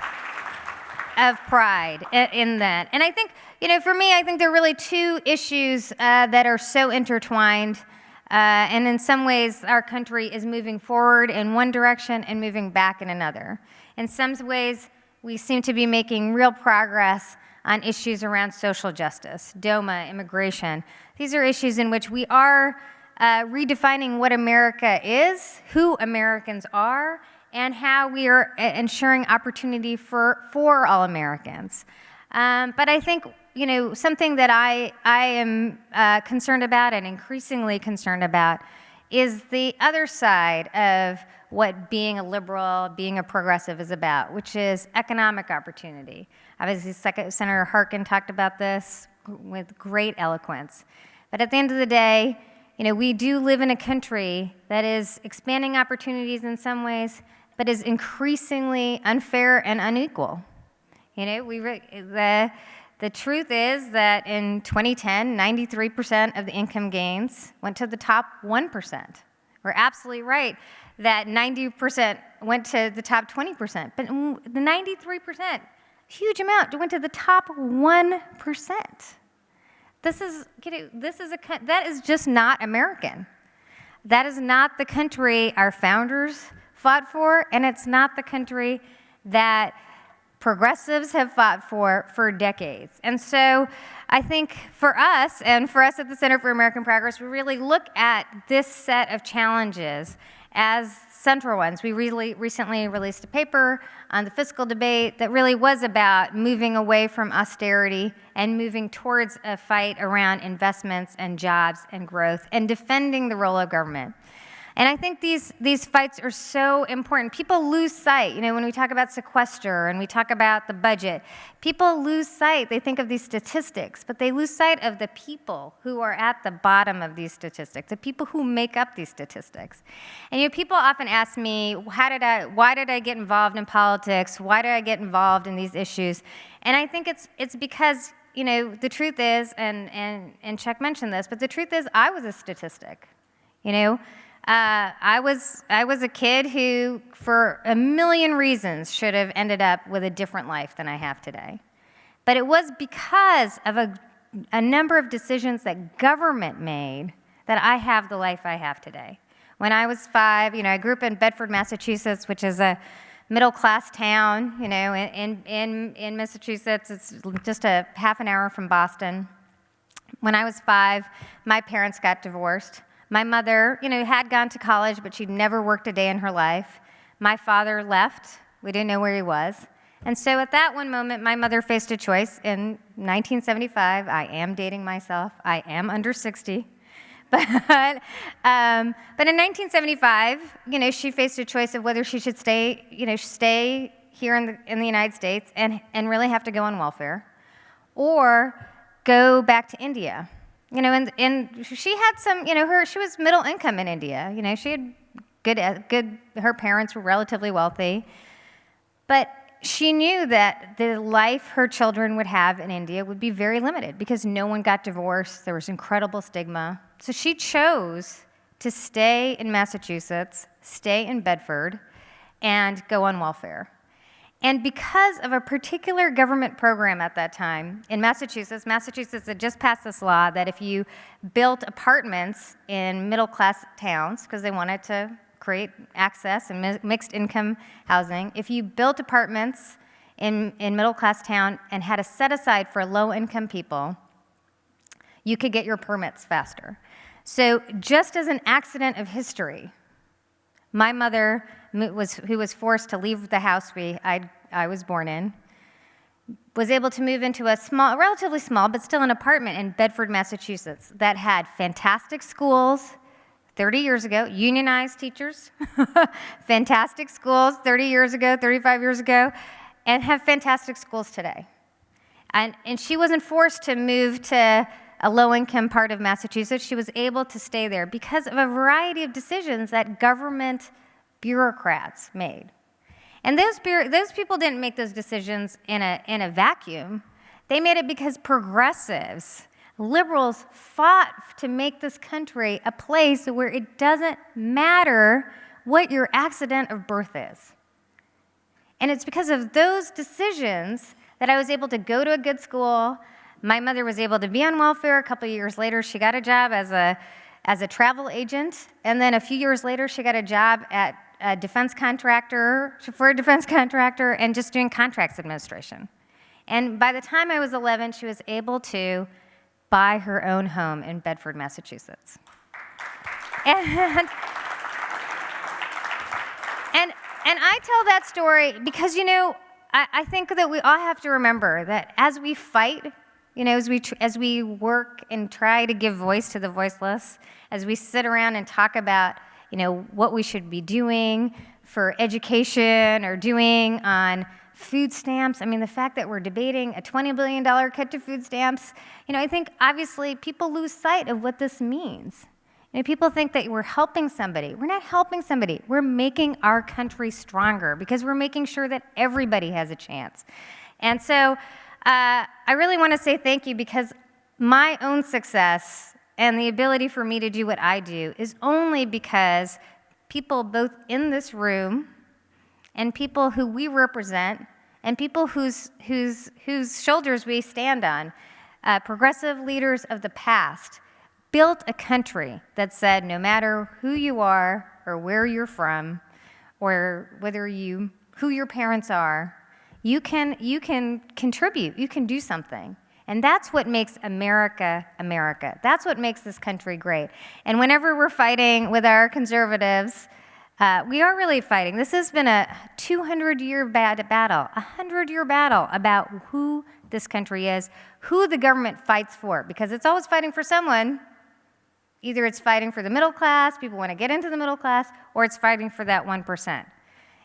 of pride in that. And I think, for me, I think there are really two issues that are so intertwined. And in some ways, our country is moving forward in one direction and moving back in another. In some ways, we seem to be making real progress on issues around social justice, DOMA, immigration. These are issues in which we are redefining what America is, who Americans are, and how we are ensuring opportunity for all Americans. But I think, something that I am concerned about and increasingly concerned about is the other side of what being a liberal, being a progressive is about, which is economic opportunity. Obviously, Senator Harkin talked about this with great eloquence. But at the end of the day, we do live in a country that is expanding opportunities in some ways, but is increasingly unfair and unequal. The truth is that in 2010, 93% of the income gains went to the top 1%. We're absolutely right that 90% went to the top 20%, but the 93%, huge amount, went to the top 1%. That is just not American. That is not the country our founders fought for, and it's not the country that progressives have fought for decades. And so I think for us at the Center for American Progress, we really look at this set of challenges as central ones. We recently released a paper on the fiscal debate that really was about moving away from austerity and moving towards a fight around investments and jobs and growth and defending the role of government. And I think these fights are so important. People lose sight, when we talk about sequester and we talk about the budget, people lose sight. They think of these statistics, but they lose sight of the people who are at the bottom of these statistics, the people who make up these statistics. And people often ask me, why did I get involved in politics? Why did I get involved in these issues? And I think it's because, the truth is, and Chuck mentioned this, but the truth is I was a statistic, I was a kid who, for a million reasons, should have ended up with a different life than I have today. But it was because of a number of decisions that government made that I have the life I have today. When I was 5, I grew up in Bedford, Massachusetts, which is a middle-class town, in Massachusetts. It's just a half an hour from Boston. When I was 5, my parents got divorced. My mother, had gone to college, but she'd never worked a day in her life. My father left. We didn't know where he was. And so at that one moment, my mother faced a choice. In 1975, I am dating myself. I am under 60. But in 1975, she faced a choice of whether she should stay here in the United States and really have to go on welfare, or go back to India. And she had some, she was middle income in India. She had good, her parents were relatively wealthy. But she knew that the life her children would have in India would be very limited because no one got divorced. There was incredible stigma. So she chose to stay in Massachusetts, stay in Bedford, and go on welfare. And because of a particular government program at that time in Massachusetts had just passed this law that if you built apartments in middle-class towns, because they wanted to create access and mixed income housing, if you built apartments in middle-class town and had a set-aside for low-income people, you could get your permits faster. So just as an accident of history, my mother, who was forced to leave the house I was born in, was able to move into a relatively small, but still an apartment in Bedford, Massachusetts that had fantastic schools 30 years ago, unionized teachers, fantastic schools 30 years ago, 35 years ago, and have fantastic schools today. And she wasn't forced to move to a low-income part of Massachusetts. She was able to stay there because of a variety of decisions that government bureaucrats made. And those people didn't make those decisions in a vacuum. They made it because progressives, liberals, fought to make this country a place where it doesn't matter what your accident of birth is. And it's because of those decisions that I was able to go to a good school. My mother was able to be on welfare. A couple of years later, she got a job as a travel agent. And then a few years later, she got a job at a defense contractor, and just doing contracts administration. And by the time I was 11, she was able to buy her own home in Bedford, Massachusetts. And I tell that story because, I think that we all have to remember that as we fight, as we work and try to give voice to the voiceless, as we sit around and talk about, what we should be doing for education or doing on food stamps. I mean, the fact that we're debating a $20 billion cut to food stamps, I think obviously people lose sight of what this means. People think that we're helping somebody. We're not helping somebody. We're making our country stronger because we're making sure that everybody has a chance. And so I really want to say thank you because my own success and the ability for me to do what I do is only because people both in this room and people who we represent and people whose shoulders we stand on, progressive leaders of the past, built a country that said no matter who you are or where you're from or who your parents are, you can contribute, you can do something. And that's what makes America, America. That's what makes this country great. And whenever we're fighting with our conservatives, we are really fighting. This has been a 200-year battle, a 100-year battle about who this country is, who the government fights for, because it's always fighting for someone. Either it's fighting for the middle class, people want to get into the middle class, or it's fighting for that 1%.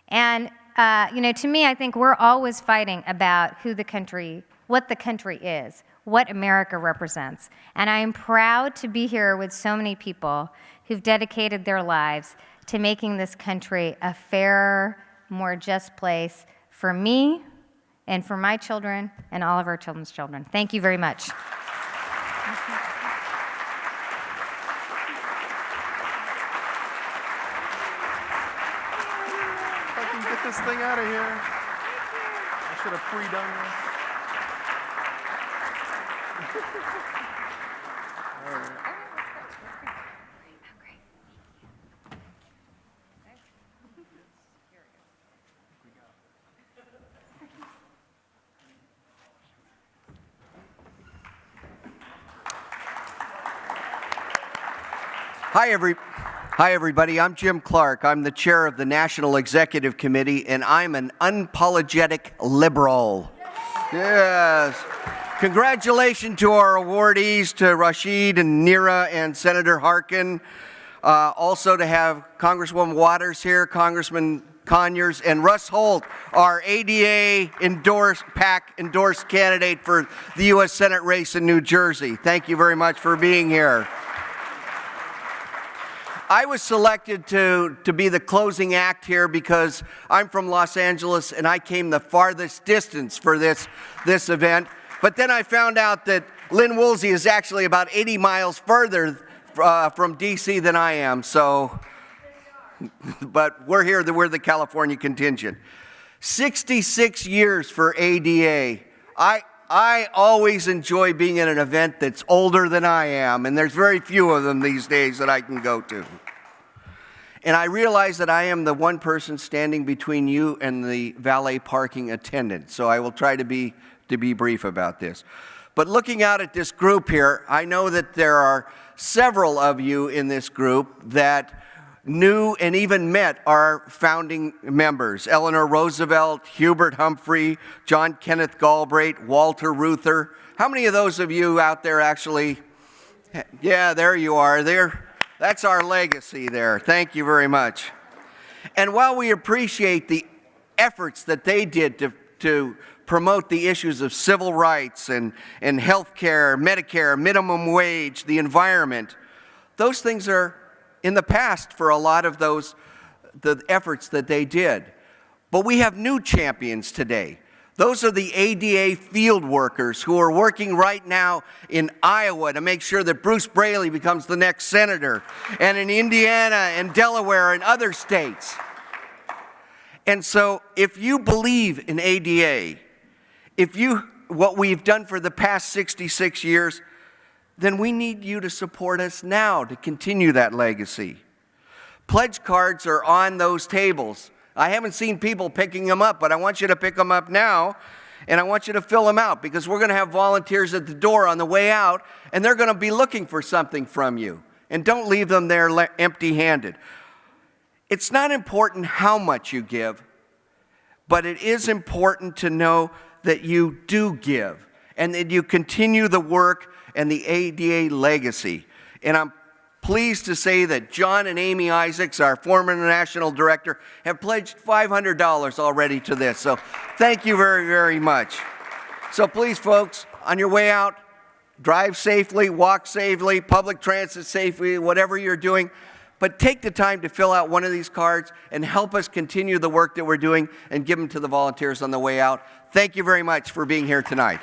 And, to me, I think we're always fighting about what the country is, what America represents. And I am proud to be here with so many people who've dedicated their lives to making this country a fairer, more just place for me and for my children and all of our children's children. Thank you very much. If I can get this thing out of here. I should have pre-done this. All right. Hi, everybody. I'm Jim Clark. I'm the chair of the National Executive Committee, and I'm an unapologetic liberal. Yes. Congratulations to our awardees, to Rashid and Neera and Senator Harkin. Also to have Congresswoman Waters here, Congressman Conyers, and Russ Holt, our ADA PAC endorsed candidate for the U.S. Senate race in New Jersey. Thank you very much for being here. I was selected to be the closing act here because I'm from Los Angeles and I came the farthest distance for this event. But then I found out that Lynn Woolsey is actually about 80 miles further from D.C. than I am. So, but we're here, we're the California contingent. 66 years for ADA. I always enjoy being at an event that's older than I am, and there's very few of them these days that I can go to. And I realize that I am the one person standing between you and the valet parking attendant, so I will try to be brief about this. But looking out at this group here, I know that there are several of you in this group that knew and even met our founding members, Eleanor Roosevelt, Hubert Humphrey, John Kenneth Galbraith, Walter Reuther. How many of those of you out there actually, yeah, there you are. That's our legacy there. Thank you very much. And while we appreciate the efforts that they did to promote the issues of civil rights and health care, Medicare, minimum wage, the environment, those things are in the past for a lot of the efforts that they did. But we have new champions today. Those are the ADA field workers who are working right now in Iowa to make sure that Bruce Braley becomes the next senator, and in Indiana and Delaware and other states. And so if you believe in ADA, what we've done for the past 66 years, then we need you to support us now to continue that legacy. Pledge cards are on those tables. I haven't seen people picking them up, but I want you to pick them up now, and I want you to fill them out, because we're going to have volunteers at the door on the way out, and they're going to be looking for something from you. And don't leave them there empty-handed. It's not important how much you give, but it is important to know that you do give, and that you continue the work and the ADA legacy. And I'm pleased to say that John and Amy Isaacs, our former national director, have pledged $500 already to this. So thank you very, very much. So please, folks, on your way out, drive safely, walk safely, public transit safely, whatever you're doing. But take the time to fill out one of these cards and help us continue the work that we're doing and give them to the volunteers on the way out. Thank you very much for being here tonight.